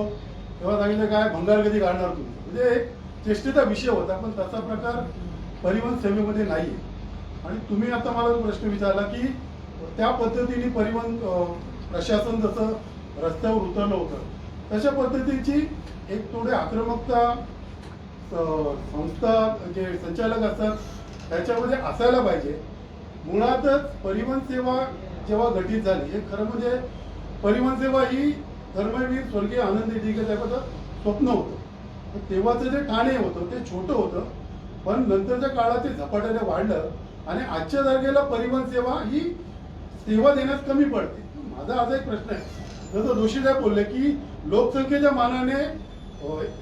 तेव्हा सांगितलं काय भंगार कधी काढणार तुम्ही, म्हणजे एक चेष्टेचा विषय होता. पण तसा प्रकार परिवहन सेवेमध्ये नाही. आणि तुम्ही आता मला प्रश्न विचारला की त्या पद्धतीने परिवहन प्रशासन जसं रस्त्यावर उतरलं होतं तशा पद्धतीची एक थोडी आक्रमकता संस्था जे संचालक असतात त्याच्यामध्ये असायला पाहिजे. मुळातच परिवहन सेवा जेव्हा गठीत झाली, हे खरं म्हणजे परिवहन सेवा ही धर्मवीर स्वर्गीय आनंदी दिघे साहेबाचं स्वप्न होतं. तेव्हाचं जे ठाणे होतं ते छोटं होतं, पण नंतरच्या काळात ते झपाट्याने वाढलं आणि आजच्या तारखेला परिवहन सेवा ही सेवा देण्यास कमी पडते. माझा असा एक प्रश्न आहे, जसं जोशी साहेब बोलले की लोकसंख्येच्या मानाने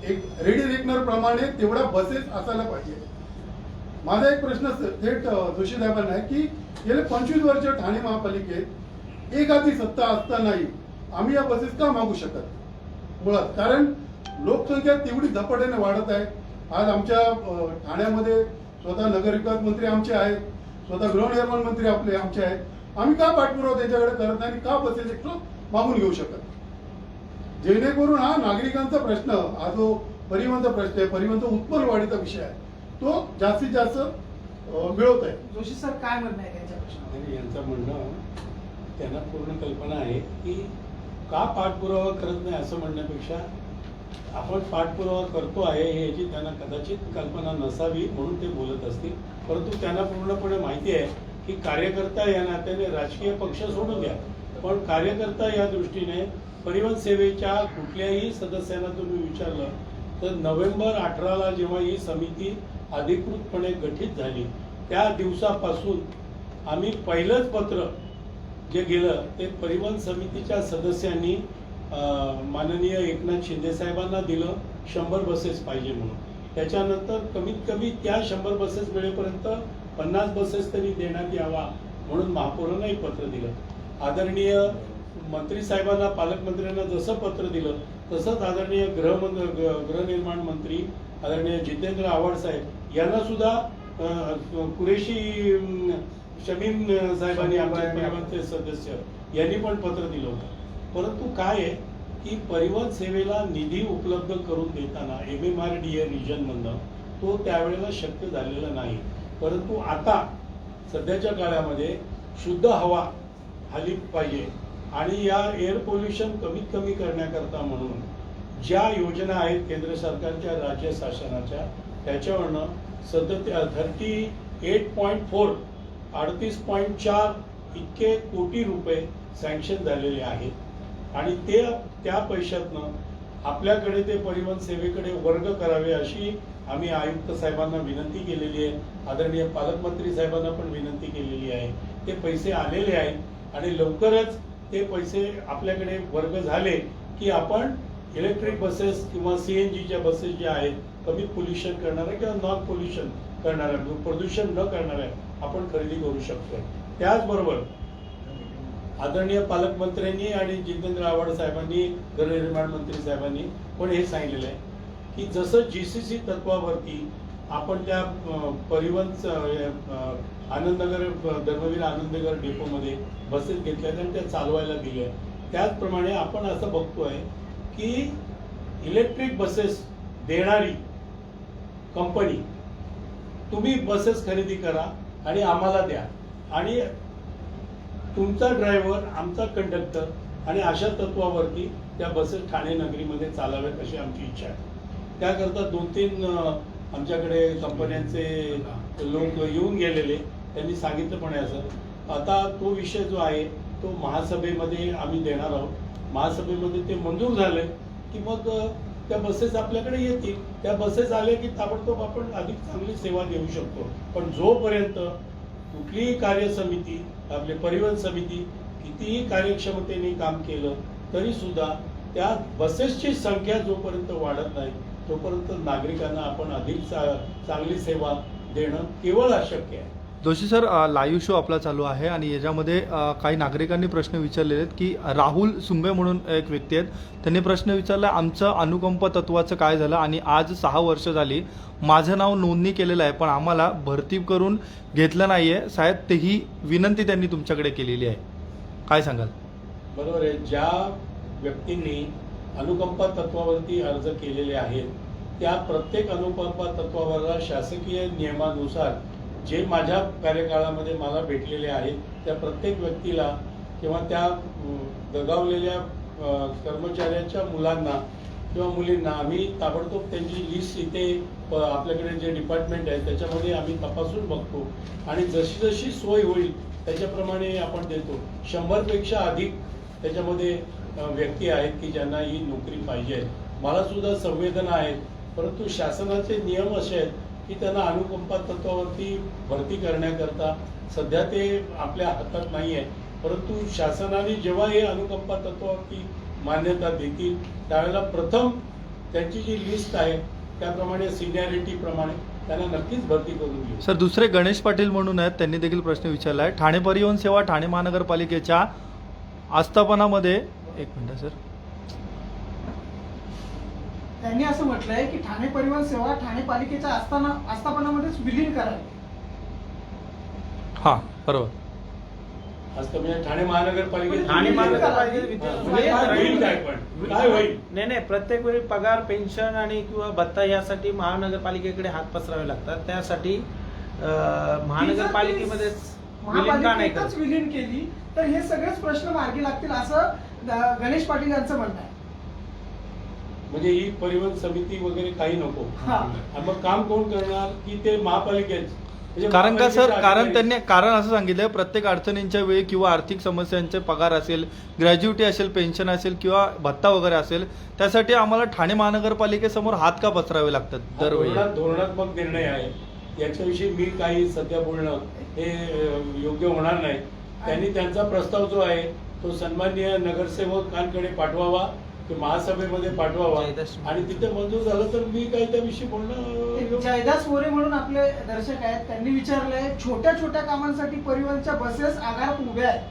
एक रेडी रेकनर प्रमाणे तेवढ्या बसेस असायला पाहिजे. माझा एक प्रश्न थेट जोशी साहेबांना आहे की गेले 25 वर्ष ठाणे महापालिकेत एखादी सत्ता असतानाही आम्ही या बसेस का मागू शकत? मुळात कारण लोकसंख्या तेवढी झपाट्याने वाढत आहे. आज आमच्या ठाण्यामध्ये स्वतः नगरविकास मंत्री आमचे आहेत, स्वतः गृहनिर्माण मंत्री आपले आमचे आहेत. आम्ही का पाठपुरावा त्यांच्याकडे करत नाही आणि का बसेस एक मागून घेऊ शकत? जेणेकरून हा नागरिकांचा प्रश्न, हा जो परिवहनचा प्रश्न आहे, परिवहनचा उत्पन्न वाढीचा विषय आहे, तो जास्तीत जास्त मिळवत आहे. जोशी सर काय म्हणणं आहे त्यांच्या प्रश्नावर? यांचं म्हणणं, त्यांना पूर्ण कल्पना आहे की का पाठपुरावा करत नाही असं म्हणण्यापेक्षा आपण पाठपुरावा करतो आहे याची त्यांना कदाचित कल्पना नसावी म्हणून ते बोलत असतील. परंतु त्यांना पूर्णपणे माहिती आहे की कार्यकर्ता या नात्याने राजकीय पक्ष सोडून द्या, पण कार्यकर्ता या दृष्टीने परिवहन सेवेच्या कुठल्याही सदस्यांना तुम्ही विचारलं तर नोव्हेंबर 18ला जेव्हा ही समिती अधिकृतपणे गठीत झाली त्या दिवसापासून आम्ही पहिलंच पत्र जे गेलं ते परिवहन समितीच्या सदस्यांनी माननीय एकनाथ शिंदे साहेबांना दिलं 100 बसेस पाहिजे म्हणून. त्याच्यानंतर कमीत कमी त्या 100 बसेस वेळेपर्यंत 50 बसेस तरी देण्यात यावा म्हणून महापौरांना एक पत्र दिलं. आदरणीय मंत्री साहेबांना, पालकमंत्र्यांना जसं पत्र दिलं तसंच आदरणीय गृहनिर्माण मंत्री आदरणीय जितेंद्र आव्हाड साहेब यांना सुद्धा कुरेशी शमीम साहेबांनी, आमचे परिवहनचे सदस्य, यांनी पण पत्र दिलं होतं. परंतु काय आहे की परिवहन सेवेला निधी उपलब्ध करून देताना MMRDA रिजनमधनं तो त्यावेळेला शक्य झालेला नाही. परंतु आता सध्याच्या काळामध्ये शुद्ध हवा आली पाहिजे आणि या एअर पोल्युशन कमीत कमी करण्याकरता म्हणून ज्या योजना आहेत केंद्र सरकारच्या, राज्य शासनाच्या, त्याच्यावरनं 38.4 38.4 इतके कोटी रुपये सँक्शन झालेले आहेत आणि ते त्या पैशातनं आपल्याकडे ते परिवहन सेवेकडे वर्ग करावे अशी आम्ही आयुक्त साहेबांना विनंती केलेली आहे. आदरणीय पालकमंत्री साहेबांना पण विनंती केलेली आहे. ते पैसे आलेले आहेत आणि लवकरच ते पैसे आपल्याकडे वर्ग झाले की आपण इलेक्ट्रिक बसेस किंवा CNGच्या बसेस ज्या आहेत, कमी पोल्युशन करणाऱ्या किंवा नॉन पोल्युशन करणाऱ्या, प्रदूषण न करणाऱ्या आपण खरेदी करू शकतो. त्याचबरोबर आदरणीय पालकमंत्र्यांनी आणि जितेंद्र आव्हाड साहेबांनी, गृहनिर्माण मंत्री साहेबांनी पण हे सांगितलेलं आहे की जसं GCC तत्वावरती आपण त्या परिवहन आनंदनगर, धर्मवीर आनंदनगर डेपोमध्ये बसेस घेतल्या आणि त्या चालवायला दिल्या. त्याचप्रमाणे आपण असं बघतोय की इलेक्ट्रिक बसेस देणारी कंपनी, तुम्ही बसेस खरेदी करा आणि आम्हाला द्या, आणि तुमचा ड्रायव्हर आमचा कंडक्टर, आणि अशा तत्वावरती त्या बसेस ठाणे नगरीमध्ये चालाव्यात अशी आमची इच्छा आहे. त्याकरता 2-3 आमच्याकडे कंपन्यांचे लोक येऊन गेलेले, त्यांनी सांगितलं पण आहे असं. आता तो विषय जो आहे तो महासभेमध्ये आम्ही देणार आहोत. महासभेमध्ये ते मंजूर झाले की मग त्या बसेस आपल्याकडे येतील. त्या बसेस आल्या की ताबडतोब आपण अधिक चांगली सेवा देऊ शकतो. पण जोपर्यंत कुठलीही कार्यसमिती, आपली परिवहन समिती कितीही कार्यक्षमतेने काम केलं तरी सुद्धा त्या बसेसची संख्या जोपर्यंत वाढत नाही तोपर्यंत नागरिकांना आपण अधिक चांगली सेवा देणं केवळ अशक्य आहे. जोशी सर, लाईव्ह शो आपला चालू आहे आणि याच्यामध्ये काही नागरिकांनी प्रश्न विचारलेले आहेत की राहुल सुंबे म्हणून एक व्यक्ती आहेत, त्यांनी प्रश्न विचारला आमचं अनुकंप तत्वाचं काय झालं, आणि आज 6 वर्ष झाली माझं नाव नोंदणी केलेलं आहे पण आम्हाला भरती करून घेतलं नाही आहे साहेब, तेही विनंती त्यांनी तुमच्याकडे केलेली आहे, काय सांगाल? बरोबर आहे. ज्या व्यक्तींनी अनुकंपा तत्वावरती अर्ज केलेले आहेत त्या प्रत्येक अनुकंपा तत्वावर शासकीय नियमानुसार जे माझ्या कार्यकाळामध्ये मला भेटलेले आहेत त्या प्रत्येक व्यक्तीला किंवा त्या दगावलेल्या कर्मचाऱ्याच्या मुलांना किंवा मुलींना आम्ही ताबडतोब त्यांची लिस्ट इथे आपल्याकडे जे डिपार्टमेंट आहे त्याच्यामध्ये आम्ही तपासून बघतो आणि जशी जशी सोय होईल त्याच्याप्रमाणे आपण देतो. 100पेक्षा अधिक त्याच्यामध्ये व्यक्ती आहेत की ज्यांना ही नोकरी पाहिजे. मला सुद्धा संवेदना आहेत, परंतु शासनाचे नियम असे आहेत की त्यांना अनुकंपा तत्वावरती भरती करण्याकरता सध्या ते आपल्या हातात नाही आहे. परंतु शासनाने जेव्हा हे अनुकंपा तत्वावरती मान्यता देतील त्यावेळेला प्रथम त्यांची जी लिस्ट आहे त्याप्रमाणे सिनियरिटी प्रमाणे त्यांना नक्कीच भरती करून घेऊ. सर, दुसरे गणेश पाटील म्हणून आहेत, त्यांनी देखील प्रश्न विचारला आहे. ठाणे परिवहन सेवा ठाणे महानगरपालिकेच्या आस्थापनामध्ये, एक मिनिट सर, त्यांनी असं म्हटलंय की ठाणे परिवहन सेवा ठाणे पालिकेच्या आस्थापनामध्येच विलीन करावी. हां बरोबर. असतं म्हणजे ठाणे महानगरपालिकेत ठाणे महानगरपालिकेत म्हणजे काय होईल, काय पण काय होईल? नाही, प्रत्येक वेळी पगार, पेन्शन आणि किंवा भत्ता यासाठी महानगरपालिकेकडे हात पसरावे लागतात. त्यासाठी महानगरपालिकेमध्येच विलीन का नाही करत? महापालिकेतच विलीन केली तर हे सगळेच प्रश्न मार्गी लागतील असं गणेश पाटील यांचं म्हणणं आहे. म्हणजे ही परिवहन समिती वगैरे काही नको. हा. आणि मग काम कोण करणार की ते महापालिकेच? म्हणजे कारण का सर, महापालिकेचे कारण अधिकारी- त्यांनी कारण असं सांगितलं प्रत्येक अडचणींच्या वेळी किंवा आर्थिक समस्यांचे पगार असेल, ग्रॅज्युटी असेल, पेन्शन असेल किंवा भत्ता वगैरे असेल, त्यासाठी आम्हाला ठाणे महानगरपालिकेसमोर हात का पसरावे लागतात दरवेळी? धोरणात्मक निर्णय आहे, याच्याविषयी मी काही सध्या बोलणं हे योग्य होणार नाही. त्यांनी त्यांचा प्रस्ताव जो आहे तो सन्माननीय नगरसेवकांकडे पाठवावा, की महासभेमध्ये पाठवावा, आणि तिथे मंजूर झालं तर मी काही त्याविषयी बोलणं. जयदास मोरे म्हणून आपले दर्शक आहेत, त्यांनी विचारलंय छोट्या छोट्या कामांसाठी परिवहनच्या बसेस आगारात उभ्या आहेत,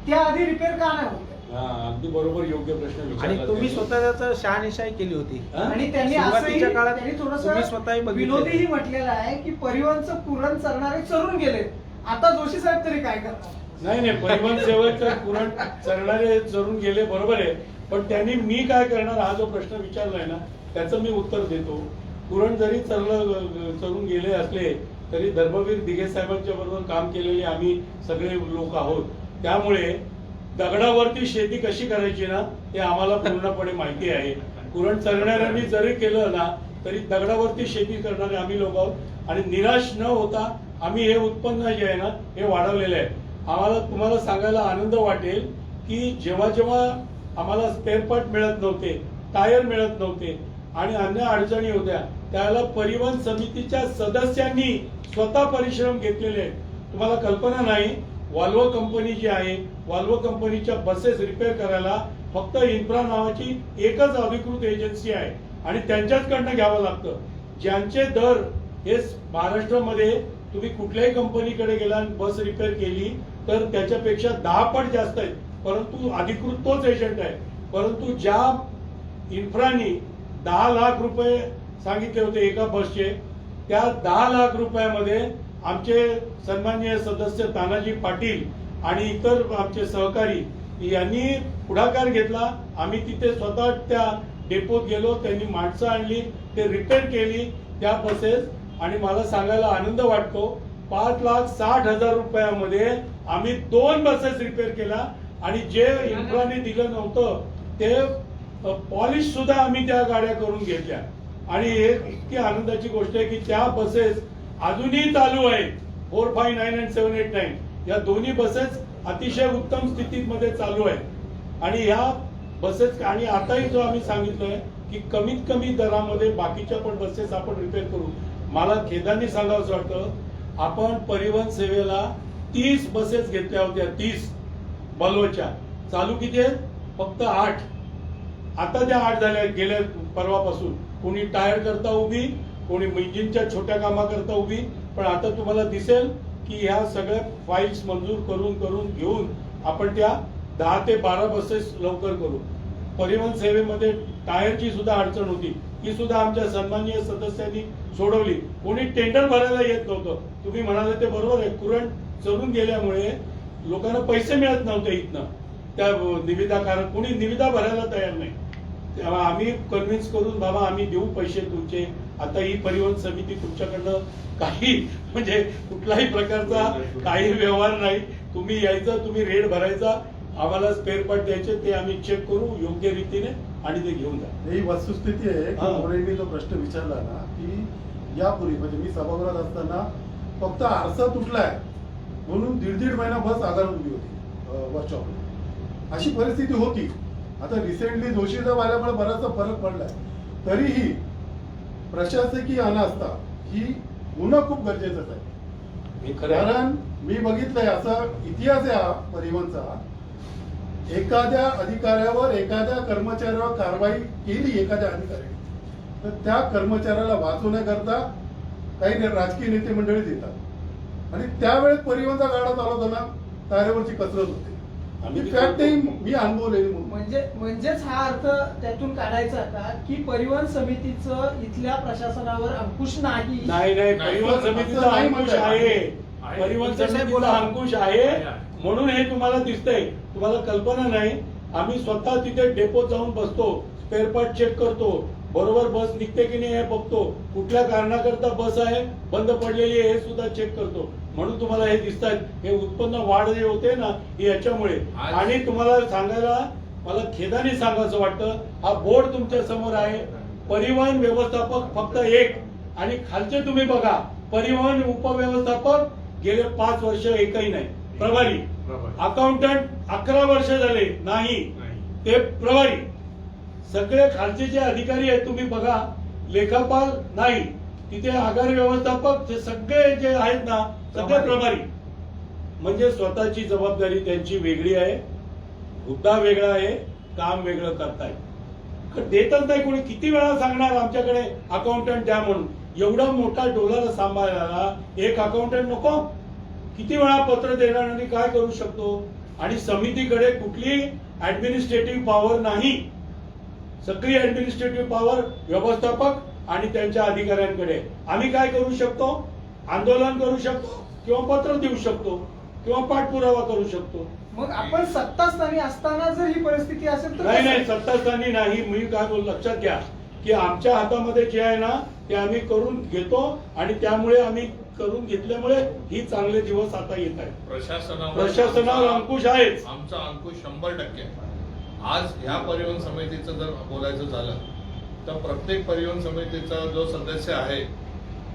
त्या आधी रिपेअर का नाही होत? हा, अगदी बरोबर, योग्य प्रश्न आणि विचारला तुम्ही त्यांनी. स्वतः त्याचं शहानिशाही केली होती. हा? आणि त्यांनी असंही सुरुवातीच्या काळात त्यांनी तुम्ही थोडंसं स्वतःही बघितलं. विनोदीही म्हटलेलं आहे की परिवहनचं पुरण चरणारे चरून गेले, आता जोशी साहेब तरी काय करतात? नाही, परिवहन सेवेचं पुरण चरणारे चरून गेले, बरोबर आहे. पण त्यांनी मी काय करणार हा जो प्रश्न विचारलाय ना त्याचं मी उत्तर देतो. पुरण जरी चरून गेले असले तरी धर्मवीर दिघे साहेबांच्या बरोबर काम केलेले आम्ही सगळे लोक आहोत. त्यामुळे दगडावरती शेती कशी करायची ना हे आम्हाला पूर्णपणे माहिती आहे. पुरण चरणाऱ्यांनी जरी केलं ना तरी दगडावरती शेती करणारे आम्ही लोक आहोत, आणि निराश न होता आम्ही हे उत्पन्न जे आहे ना हे वाढवलेलं आहे. आम्हाला तुम्हाला सांगायला आनंद वाटेल की जेव्हा जेव्हा आम्हाला स्पेअर पार्ट मिळत नव्हते, टायर मिळत नव्हते आणि अन्य अडचणी होत्या, त्याला परिवहन समितीच्या सदस्यांनी स्वतः परिश्रम घेतलेले आहेत. तुम्हाला कल्पना नाही, वॉल्वो कंपनी जी आहे, वॉल्वो कंपनीच्या बसेस रिपेअर करायला फक्त इन्फ्रा नावाची एकच अधिकृत एजन्सी आहे आणि त्यांच्याचकडनं घ्यावं लागतं. ज्यांचे दर हे महाराष्ट्रामध्ये तुम्ही कुठल्याही कंपनीकडे गेला आणि बस रिपेअर केली तर त्याच्यापेक्षा 10 पट जास्त आहेत, परंतु अधिकृत तोच एजंट आहे. परंतु ज्या इन्फ्रानी 10 लाख रुपये सांगितले होते एका बसचे, त्या 10 लाख रुपयामध्ये आमचे सन्माननीय सदस्य तानाजी पाटील आणि इतर आमचे सहकारी यांनी पुढाकार घेतला. आम्ही तिथे स्वतः त्या डेपोत गेलो, त्यांनी माणसं आणली, ते रिपेअर केली त्या बसेस. आणि मला सांगायला आनंद वाटतो 5,60,000 रुपयामध्ये आम्ही 2 बसेस रिपेअर केला. आणि जे इन्फ्राने दिलं नव्हतं ते पॉलिश सुद्धा आम्ही त्या गाड्या करून घेतल्या. आणि हे इतकी आनंदाची गोष्ट आहे की त्या बसेस अजूनही चालू आहेत. 459 आणि 789 या दोन्ही बसेस अतिशय उत्तम स्थितीमध्ये चालू आहेत. आणि ह्या बसेस आणि आताही जो आम्ही सांगितलंय की कमीत कमी दरामध्ये बाकीच्या पण बसेस आपण रिपेअर करू. मला खेदाने सांगावंसं वाटतं, आपण परिवहन सेवेला 30 बसेस घेतल्या होत्या, 30 बल्वच्या. चालू किती आहेत? फक्त 8. आता त्या 8 झाल्या गेल्या परवापासून. कोणी टायर करता उभी, कोणी इंजिनच्या छोट्या कामाकरता उभी. पण आता तुम्हाला दिसेल की ह्या सगळ्या फाईल्स मंजूर करून घेऊन आपण त्या 10 ते 12 बसेस लवकर करू. परिवहन सेवेमध्ये टायरची सुद्धा अडचण होती, ही सुद्धा आमच्या सन्माननीय सदस्यांनी सोडवली. कोणी टेंडर भरायला येत नव्हतं. तुम्ही म्हणाले ते बरोबर आहे, कुरंट चढून गेल्यामुळे लोकांना पैसे मिळत नव्हते इथनं. त्या निविदाकार कोणी निविदा भरायला तयार नाही. तेव्हा आम्ही कन्व्हिन्स करून बाबा आम्ही देऊ पैसे तुमचे. आता ही परिवहन समिती तुमच्याकडनं काही म्हणजे कुठलाही प्रकारचा काही व्यवहार नाही. तुम्ही यायचं, तुम्ही रेट भरायचा, आम्हाला स्पेअर पार्ट द्यायचे, ते आम्ही चेक करू योग्य रीतीने आणि ते घेऊन जा. ही वस्तुस्थिती आहे की हा. मोरेंनी जो प्रश्न विचारला ना की यापूर्वी म्हणजे मी सभागृहात असताना फक्त आरसा तुटलाय म्हणून 1.5 महिना बस आगार उभी होती वर्कशॉप. अशी परिस्थिती होती. आता रिसेंटली जोशीचा वाल्यामुळे बराचसा फरक पडलाय. तरीही प्रशासकीय अनास्था ही होणं खूप गरजेचं आहे. हे खरं आहे. कारण मी बघितलंय असा इतिहास आहे हा परिवहनचा. एखाद्या अधिकाऱ्यावर एखाद्या कर्मचाऱ्यावर कारवाई केली एखाद्या अधिकाऱ्याने तर त्या कर्मचाऱ्याला वाचवण्याकरता काही राजकीय नेते मंडळी देतात आणि त्यावेळेस परिवहनचा गाडा चालवताना तारेवरची कसरत होते. आम्ही ही फॅक्ट मी अनुभवलेली म्हणून. म्हणजेच हा अर्थ त्यातून काढायचा का की परिवहन समितीचं इथल्या प्रशासनावर अंकुश नाही. नाही परिवहन समितीचा नाही अंकुश म्हणताय. आहे. परिवहन समितीचा अंकुश आहे म्हणून हे तुम्हाला दिसतंय. तुम्हाला कल्पना नाही. आम्ही स्वतः तिथे डेपोत जाऊन बसतो, स्पेअर पार्ट चेक करतो, बरोबर बस निघते की नाही हे बघतो, कुठल्या कारणाकरता बस आहे बंद पडलेली आहे हे सुद्धा चेक करतो. म्हणून तुम्हाला हे दिसत आहेत. हे उत्पन्न वाढ जे होते ना हे याच्यामुळे. आणि तुम्हाला सांगायला मला खेदाने सांगायचं वाटतं, हा बोर्ड तुमच्या समोर आहे. परिवहन व्यवस्थापक फक्त 1 आणि खालचे तुम्ही बघा परिवहन उपव्यवस्थापक गेले 5 वर्ष एकही नाही. प्रभारी अकाउंटंट 11 वर्ष झाले नाही ते प्रभारी. सगळे खालचे जे अधिकारी आहेत तुम्ही बघा, लेखापाल नाही तिथे, आगार व्यवस्थापक जे सगळे जे आहेत ना सगळे प्रभारी. म्हणजे स्वतःची जबाबदारी त्यांची वेगळी आहे, मुद्दा वेगळा आहे, काम वेगळं करताय. देतच नाही कोणी. किती वेळा सांगणार आमच्याकडे अकाउंटंट द्या म्हणून. एवढा मोठा डोलारा सांभाळायला एक अकाउंटंट नको. किती वेळा पत्र देणार आणि काय करू शकतो. आणि समितीकडे कुठली ऍडमिनिस्ट्रेटिव्ह पॉवर नाही. सगळी ऍडमिनिस्ट्रेटिव्ह पॉवर व्यवस्थापक आणि त्यांच्या अधिकाऱ्यांकडे. आम्ही काय करू शकतो? आंदोलन करू शकतो किंवा पत्र देऊ शकतो किंवा पाठपुरावा करू शकतो. मग आपण सत्तास्थानी असताना जर ही परिस्थिती असेल तर नाही सत्तास्थानी नाही. मी काय बोल लक्षात घ्या की आमच्या हातामध्ये जे आहे ना ते आम्ही करून घेतो आणि त्यामुळे आम्ही करून घेतल्यामुळे ही चांगले दिवस आता येत आहेत. प्रशासनावर अंकुश आहेच. आमचा अंकुश 100%. आज ह्या परिवहन समितीचं जर बोलायचं झालं तर प्रत्येक परिवहन समितीचा जो सदस्य आहे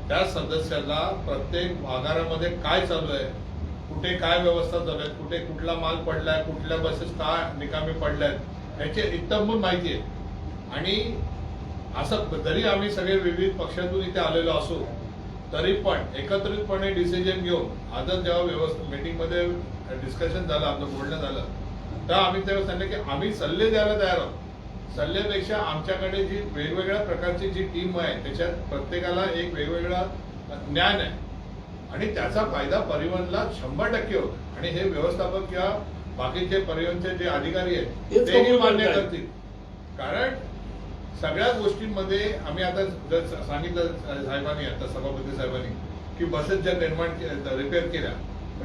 त्या सदस्याला प्रत्येक आगारामध्ये काय चालू आहे, कुठे काय व्यवस्था चालू आहे, कुठे कुठला माल पडलाय, कुठल्या बसेस काय निकामी पडल्यात याची इत्तमभूत माहिती आहे. आणि असं जरी आम्ही सगळे विविध पक्षातून इथे आलेलो असू तरी पण एकत्रितपणे डिसिजन घेऊन आजच जेव्हा मीटिंगमध्ये डिस्कशन झालं, आपलं बोलणं झालं, तर आम्ही तेव्हा सांगितलं की आम्ही सल्ले द्यायला तयार आहोत. सल्ल्यापेक्षा आमच्याकडे जी वेगवेगळ्या प्रकारची जी टीम आहे त्याच्यात प्रत्येकाला एक वेगवेगळा ज्ञान आहे आणि त्याचा फायदा परिवहनला 100% होतो. आणि हे व्यवस्थापक किंवा बाकीचे परिवहनचे जे अधिकारी आहेत तेही मान्य करतील. कारण सगळ्या गोष्टींमध्ये आम्ही आता सांगितलं साहेबांनी, आता सभापती साहेबांनी की बसेस ज्या निर्माण रिपेअर केल्या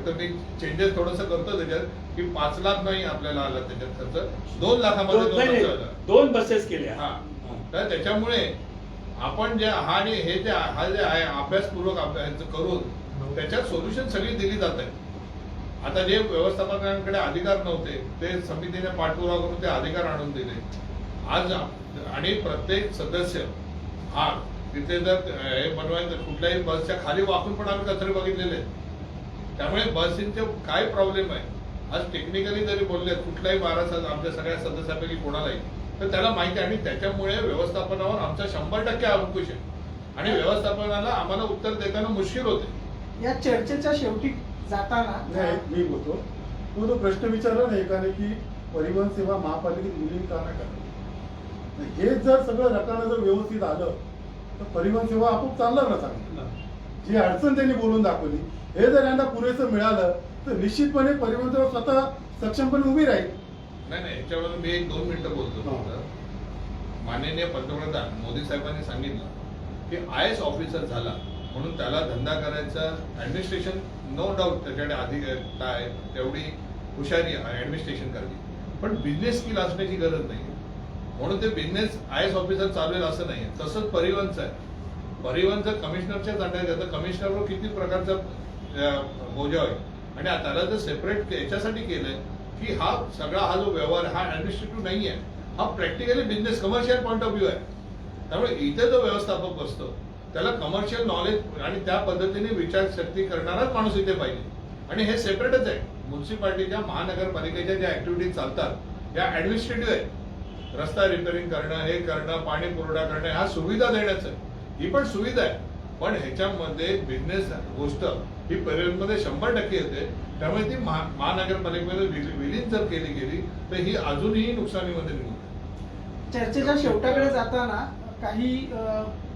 तर मी चेंजेस थोडंसं करतो त्याच्यात की 5 लाख नाही आपल्याला आला त्याच्यात खर्च, 2 लाखामध्ये तो नाही, खर्च नाही, आला. 2 बसेस केल्या. हा तर त्याच्यामुळे आपण जे हा आणि हे जे आहे अभ्यासपूर्वक अभ्यास करून त्याच्यात सोल्युशन सगळी दिली जात आहे. आता जे व्यवस्थापकांकडे अधिकार नव्हते ते समितीने पाठपुरावा करून ते अधिकार आणून दिले आज. आणि प्रत्येक सदस्य हा तिथे जर हे बनवायचं कुठल्याही बसच्या खाली वाकून पण आम्ही कचरे बघितलेले आहेत. त्यामुळे बसचे काय प्रॉब्लेम आहे आज टेक्निकली जरी बोलले कुठल्याही 12 आमच्या सगळ्या सदस्यापैकी कोणालाही तर त्याला माहिती आहे आणि त्याच्यामुळे व्यवस्थापनावर आमचा 100% अंकुश आहे आणि व्यवस्थापनाला आम्हाला उत्तर देताना मुश्किल होते. या चर्चेच्या शेवटी जाताना नाही, मी बोलतो तो प्रश्न विचारला ना एकाने की परिवहन सेवा महापालिकेत विलीन का नाही करणार. हे जर सगळं रकाना जर व्यवस्थित आलं तर परिवहन सेवा आपोआप चालणार ना चांगली. जी अडचण त्यांनी बोलून दाखवली हे जर यांना पुरेसं मिळालं तर निश्चितपणे परिवहन सेवा स्वतः सक्षमपणे उभी राहील. नाही याच्यावर मी 1-2 मिनिटं बोलतो. हा. माननीय पंतप्रधान मोदी साहेबांनी सांगितलं की IAS ऑफिसर झाला म्हणून त्याला धंदा करायचा ऍडमिनिस्ट्रेशन नो डाऊट त्याच्याकडे अधिक काय तेवढी हुशारी ऍडमिनिस्ट्रेशन करायची, पण बिझनेस स्किल असण्याची गरज नाही म्हणून ते बिझनेस IAS ऑफिसर चालवेल असं नाही. तसंच परिवहनचं आहे. परिवहनचं कमिशनरच्याच अंडर येतं. कमिशनरवर किती प्रकारचा बोजा आहे आणि त्याला जर सेपरेट याच्यासाठी केलंय की हा सगळा हा जो व्यवहार हा ऍडमिनिस्ट्रेटिव्ह नाही आहे, हा practically business commercial point of view आहे. त्यामुळे इथे जो व्यवस्थापक बसतो त्याला कमर्शियल नॉलेज आणि त्या पद्धतीने विचारशक्ती करणाराच माणूस इथे पाहिजे आणि हे सेपरेटच आहे. म्युन्सिपाल्टीच्या महानगरपालिकेच्या ज्या ऍक्टिव्हिटीज चालतात या ऍडमिनिस्ट्रेटिव्ह आहे. रस्ता रिपेअरिंग करणं, हे करणं, पाणी पुरवठा करणं, ह्या सुविधा देण्याचं ही पण सुविधा आहे, पण ह्याच्यामध्ये बिझनेस गोष्ट ही परिवहनमध्ये 100% येते. त्यामुळे ती महानगरपालिकेमध्ये विलीन जर केली गेली तर ही अजूनही नुकसानीमध्ये निघते. चर्चेच्या शेवटाकडे जाताना काही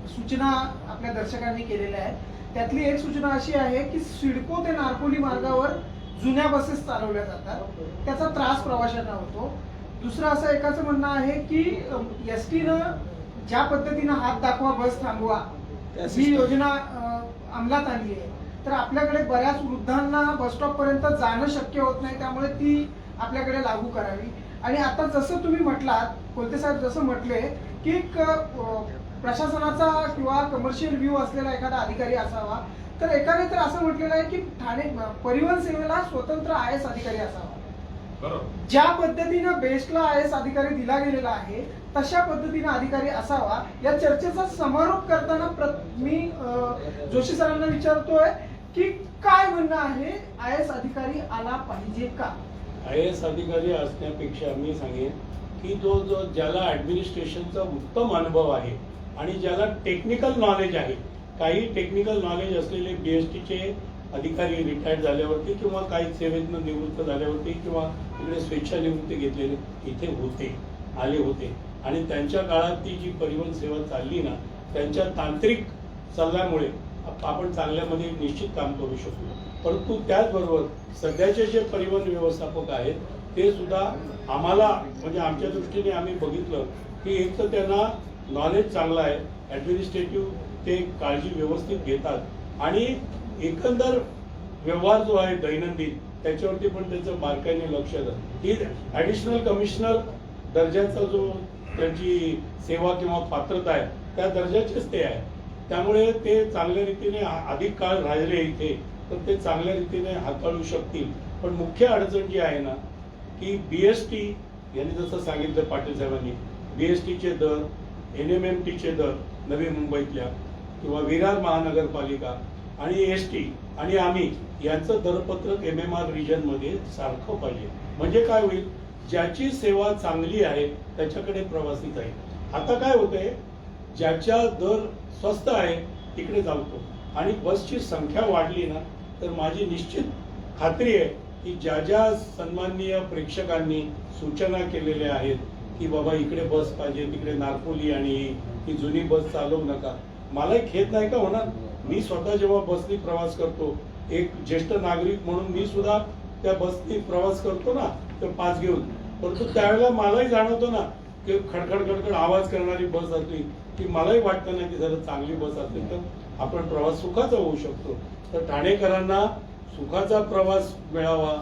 सूचना आपल्या दर्शकांनी केलेल्या आहेत. त्यातली एक सूचना अशी आहे की सिडको ते नारकोली मार्गावर जुन्या बसेस चालवल्या जातात, त्याचा त्रास प्रवाशांना होतो. दुसरं असं एकाचं म्हणणं आहे की एसटीनं ज्या पद्धतीनं हात दाखवा बस थांबवा ही योजना अंमलात आणली आहे तर आपल्याकडे बऱ्याच वृद्धांना बस स्टॉप पर्यंत जाणं शक्य होत नाही, त्यामुळे ती आपल्याकडे लागू करावी. आणि आता जसं तुम्ही म्हटलात, कोलते साहेब जसं म्हटले की प्रशासनाचा किंवा कमर्शियल व्ह्यू असलेला एखादा अधिकारी असावा, तर एकाने तर असं म्हटलेलं आहे की ठाणे परिवहन सेवेला स्वतंत्र IAS अधिकारी असावा. बरोबर. ज्या पद्धतीनं बेस्टला IAS अधिकारी दिला गेलेला आहे तशा पद्धतीने अधिकारी असावा. या चर्चेचा समारोप करताना मी जोशी सरांना विचारतोय की काय म्हणणं आहे, IAS अधिकारी आला पाहिजे का? IAS अधिकारी असण्यापेक्षा मी सांगेन की जो ज्याला ऍडमिनिस्ट्रेशनचा उत्तम अनुभव आहे आणि ज्याला टेक्निकल नॉलेज आहे, काही टेक्निकल नॉलेज असलेले BSTचे अधिकारी रिटायर्ड झाल्यावरती किंवा काही सेवेतनं निवृत्त झाल्यावरती किंवा इकडे स्वेच्छानिवृत्ती घेतलेले इथे आले होते आणि त्यांच्या काळात ती जी परिवहन सेवा चालली ना त्यांच्या तांत्रिक सल्ल्यामुळे आपण चांगल्यामध्ये निश्चित काम करू शकतो. परंतु त्याचबरोबर सध्याचे जे परिवहन व्यवस्थापक आहेत ते सुद्धा आम्हाला म्हणजे आमच्या दृष्टीने आम्ही बघितलं की एक तर त्यांना नॉलेज चांगलं आहे, ऍडमिनिस्ट्रेटिव्ह ते काळजी व्यवस्थित घेतात आणि एकंदर व्यवहार जो आहे दैनंदिन त्याच्यावरती पण त्याचं बारकाईने लक्ष देतात. ही ऍडिशनल कमिशनर दर्जाचा जो त्यांची सेवा किंवा पात्रता आहे त्या दर्जाचेच ते आहे. त्यामुळे ते चांगल्या रीतीने अधिक काळ राहिले इथे तर ते चांगल्या रीतीने हाताळू शकतील. पण मुख्य अडचण जी आहे ना की BST यांनी जसं सांगितलं पाटील साहेबांनी, BSTचे दर, NMMTचे दर नवी मुंबईतल्या किंवा विरार महानगरपालिका आणि ST आणि आम्ही यांचं दरपत्रक MMR रिजनमध्ये सारखं पाहिजे. म्हणजे काय होईल, ज्याची सेवा चांगली आहे त्याच्याकडे प्रवासी जाईल. आता काय होतंय, ज्याच्या दर स्वस्त आहे तिकडे जातो आणि बसची संख्या वाढली ना तर माझी निश्चित खात्री आहे की ज्या सन्माननीय प्रेक्षकांनी सूचना केलेल्या आहेत की बाबा इकडे बस पाहिजे, तिकडे नारकोली आणि ही जुनी बस चालवू नका, मलाही खेद नाही का होणार. मी स्वतः जेव्हा बसनी प्रवास करतो, एक ज्येष्ठ नागरिक म्हणून मी सुद्धा त्या बसनी प्रवास करतो ना तर पास घेऊन, परंतु त्यावेळेला मलाही जाणवतो ना की खडखड आवाज करणारी बस असली की मलाही वाटतं ना की जर चांगली बस असेल तर आपण प्रवास सुखाचा होऊ शकतो. तर ठाणेकरांना सुखाचा प्रवास मिळावा,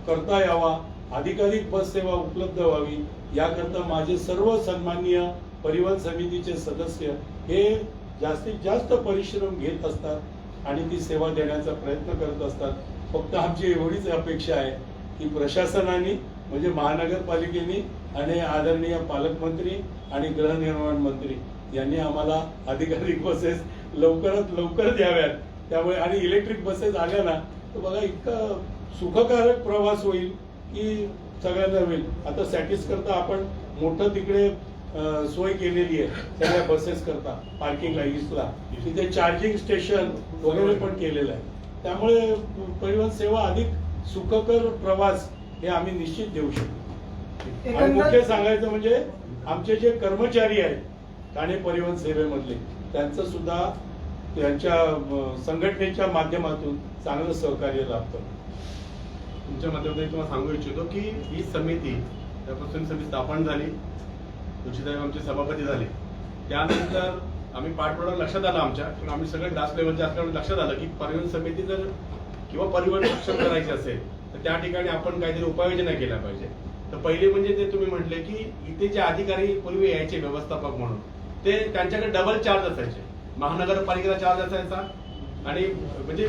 करता यावा, अधिकाधिक बस सेवा उपलब्ध व्हावी याकरता माझे सर्व सन्माननीय परिवहन समितीचे सदस्य हे जास्तीत जास्त परिश्रम घेत असतात आणि ती सेवा देण्याचा प्रयत्न करत असतात. फक्त आमची एवढीच अपेक्षा आहे की प्रशासनाने म्हणजे महानगरपालिकेने आणि आदरणीय पालकमंत्री आणि गृहनिर्माण मंत्री यांनी आम्हाला अधिकाधिक बसेस लवकरात लवकर द्याव्यात. त्यामुळे आणि इलेक्ट्रिक बसेस आल्या ना तर बघा इतका सुखकारक प्रवास होईल की सगळ्यांना होईल. आता सॅटिस करता आपण मोठं तिकडे सोय केलेली आहे सगळ्या बसेस करता पार्किंगला ईस्टला, तिथे चार्जिंग स्टेशन वगैरे पण केलेलं आहे. त्यामुळे परिवहन सेवा अधिक सुखकर प्रवास हे आम्ही निश्चित देऊ शकतो. आणि मुख्य सांगायचं म्हणजे आमचे जे कर्मचारी आहेत ठाणे परिवहन सेवेमधले त्यांचं सुद्धा त्यांच्या संघटनेच्या माध्यमातून चांगलं सहकार्य लाभतं. तुमच्या माध्यमातून तुम्हाला सांगू इच्छितो की ही समिती त्यापासून समिती स्थापन झाली, तुळशीदाई आमचे सभापती झाले, त्यानंतर आम्ही पाठपुरावा लक्षात आला आमच्या, पण आम्ही सगळे ग्रास लेवलच्या असल्यामुळे लक्षात आलं की परिवहन समिती जर किंवा परिवहन सक्षम करायची असेल तर त्या ठिकाणी आपण काहीतरी उपाययोजना केल्या पाहिजे. तर पहिले म्हणजे ते तुम्ही म्हटले की इथे जे अधिकारी पूर्वी यायचे व्यवस्थापक म्हणून ते त्यांच्याकडे डबल चार्ज असायचे. महानगरपालिकेचा चार्ज असायचा आणि म्हणजे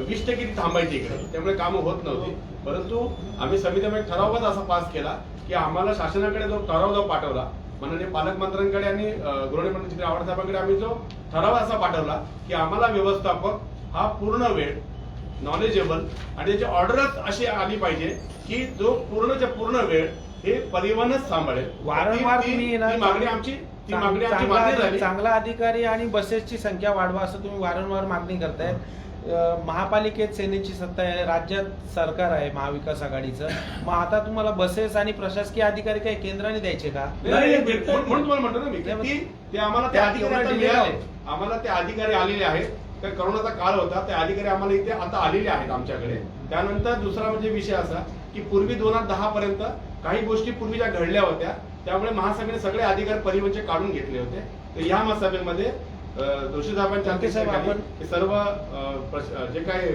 20% ती थांबायची इकडे, त्यामुळे कामं होत नव्हती. परंतु आम्ही समितीमध्ये ठरावच असा पास केला की आम्हाला शासनाकडे जो ठराव जो पाठवला माननीय पालकमंत्र्यांकडे आणि गृहनिर्माण मंत्री आव्हाड साहेबांकडे आम्ही जो ठराव असा पाठवला की आम्हाला व्यवस्थापक हा पूर्ण वेळ नॉलेजेबल आणि त्याची ऑर्डरच अशी आली पाहिजे की जो पूर्ण वेळ हे परिवहनच सांभाळेल. वारंवार ती तुम्ही ना मागणी आमची मान्य झाली. चांगला अधिकारी आणि बसेसची संख्या वाढवा असं तुम्ही वारंवार मागणी करताय. महापालिकेत सेनेची सत्ता आहे, राज्यात सरकार आहे महाविकास आघाडीचं, मग आता तुम्हाला बसेस आणि प्रशासकीय अधिकारी काही केंद्राने द्यायचे का? म्हणून तुम्हाला म्हणतो ना मी की ते आम्हाला ते अधिकारी आता मिळाले, आम्हाला ते अधिकारी आलेले आहेत. तर करोनाचा काळ होता, ते अधिकारी आम्हाला इथे आता आलेले आहेत आमच्याकडे. त्यानंतर दुसरा म्हणजे विषय असा की पूर्वी 2010 पर्यंत काही गोष्टी पूर्वीच्या घडल्या होत्या, त्यामुळे महासभेने सगळे अधिकारी परिवहनचे काढून घेतले होते. तर या महासभेमध्ये जोशी साहेबांच्या आपण सर्व जे काही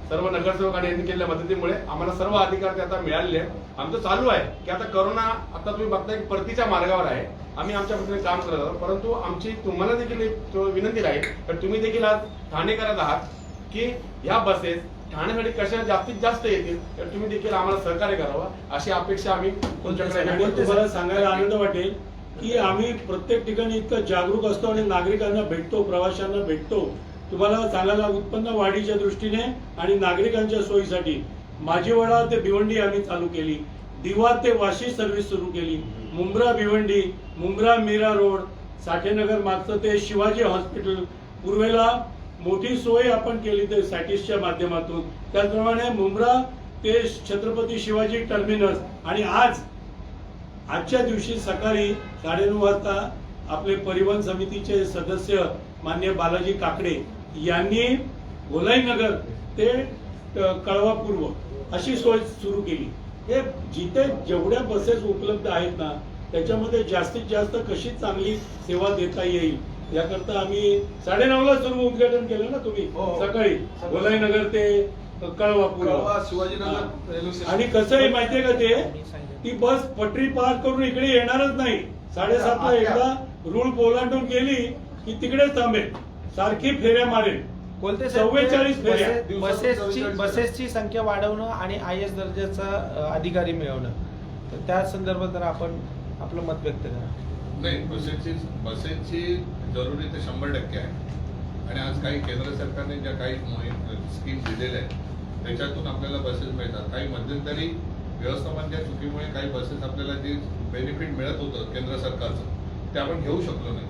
सर्व नगरसेवकांनी यांनी केलेल्या मदतीमुळे आम्हाला सर्व अधिकार ते आता मिळालेले आहेत. आमचं चालू आहे की आता करोना आता तुम्ही बघताय की परतीच्या मार्गावर आहे, आम्ही आमच्या पद्धतीने काम करत आहोत. परंतु आमची तुम्हाला देखील एक विनंती राहील तर तुम्ही देखील आज ठाणेकरात आहात की ह्या बसेस ठाण्यासाठी कशा जास्तीत जास्त येतील तर तुम्ही देखील आम्हाला सहकार्य करावं अशी अपेक्षा आम्ही तुमच्याकडे. तुम्हाला सांगायला आनंद वाटेल की आम्ही प्रत्येक ठिकाणी इतकं जागरूक असतो आणि नागरिकांना भेटतो, प्रवाशांना भेटतो. तुम्हाला सांगायला उत्पन्न वाढीच्या दृष्टीने आणि नागरिकांच्या सोयीसाठी माझीवाडा ते भिवंडी आम्ही चालू केली, दिवा ते वाशी सर्व्हिस सुरू केली, मुंब्रा भिवंडी, मुंब्रा मीरा रोड, साठेनगर मागचं ते शिवाजी हॉस्पिटल, पूर्वेला मोठी सोय आपण केली ते सॅटिसच्या माध्यमातून. त्याचप्रमाणे मुंब्रा ते छत्रपती शिवाजी टर्मिनस आणि आजच्या दिवशी सकाळी 9:30 वाजता आपले परिवहन समितीचे सदस्य मान्य बालाजी काकडे यांनी गोलाईनगर ते कळवा पूर्व अशी सोय सुरू केली. हे जिथे जेवढ्या बसेस उपलब्ध आहेत ना त्याच्यामध्ये जास्तीत जास्त कशी चांगली सेवा देता येईल याकरता आम्ही 9:30ला सर्व उद्घाटन केलं ना तुम्ही सकाळी गोलाईनगर ते कळवा पूर्व. शिवाजीनगर आणि कसं आहे माहितीये का ते ती बस पटरी पार करून इकडे येणारच नाही. 7:30ला एकदा रूळ ओलांडून गेली की तिकडेच थांबेल, सारखी फेऱ्या मारेल. कोणते 44 फेऱ्या. बसेसची संख्या वाढवणं आणि IS दर्जाचा अधिकारी मिळवणं, तर त्या संदर्भात जर आपण आपलं मत व्यक्त करा. नाही, बसेसची जरुरी तर 100% आहे. आणि आज काही केंद्र सरकारने ज्या काही स्कीम दिलेल्या आहेत त्याच्यातून आपल्याला बसेस मिळतात. काही मध्यंतरी व्यवस्थापनाच्या चुकीमुळे काही बसेस आपल्याला जे बेनिफिट मिळत होतं केंद्र सरकारचं ते आपण घेऊ शकलो नाही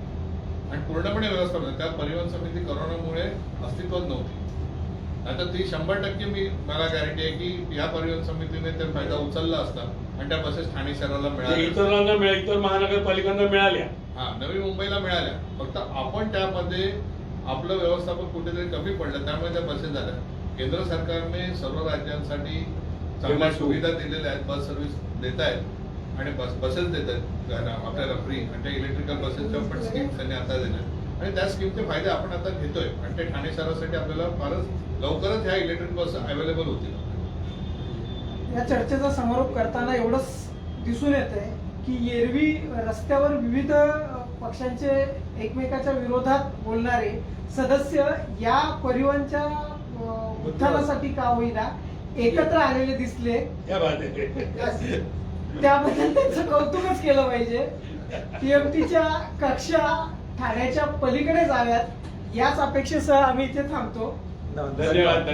आणि पूर्णपणे व्यवस्थापन त्यात परिवहन समिती करोनामुळे अस्तित्वात नव्हती. आता ती 100% मला गॅरंटी आहे की या परिवहन समितीने तर फायदा उचलला असता आणि त्या बसेस ठाणे शहराला मिळाल्या, इतर महानगरपालिकांना मिळाल्या, नवी मुंबईला मिळाल्या. फक्त आपण त्यामध्ये आपलं व्यवस्थापन कुठेतरी कमी पडलं त्यामुळे त्या बसेस झाल्या. केंद्र सरकारने सर्व राज्यांसाठी चांगल्या सुविधा दिलेल्या आहेत, बस सर्व्हिस देत आहेत आणि बसेस देत आहेत आपल्याला फ्री. आणि त्या इलेक्ट्रिकल बसेसच्या पण स्कीम त्यांनी आता दिल्या आणि त्या स्कीमचे फायदे आपण आता घेतोय आणि ते ठाणे शहरासाठी आपल्याला फारच लवकरच ह्या इलेक्ट्रिक बस अवेलेबल होतील. या चर्चेचा समारोप करताना एवढंच दिसून येत आहे की एरवी रस्त्यावर विविध पक्षांचे एकमेकाच्या विरोधात बोलणारे सदस्य या परिवहनच्या उत्थानासाठी का होईना एकत्र आलेले दिसले. या बात आहे. त्याबद्दल त्यांचं कौतुकच केलं पाहिजे. टीएमटीच्या कक्षा ठाण्याच्या पलीकडे जाव्यात याच अपेक्षेसह आम्ही इथे थांबतो. धन्यवाद.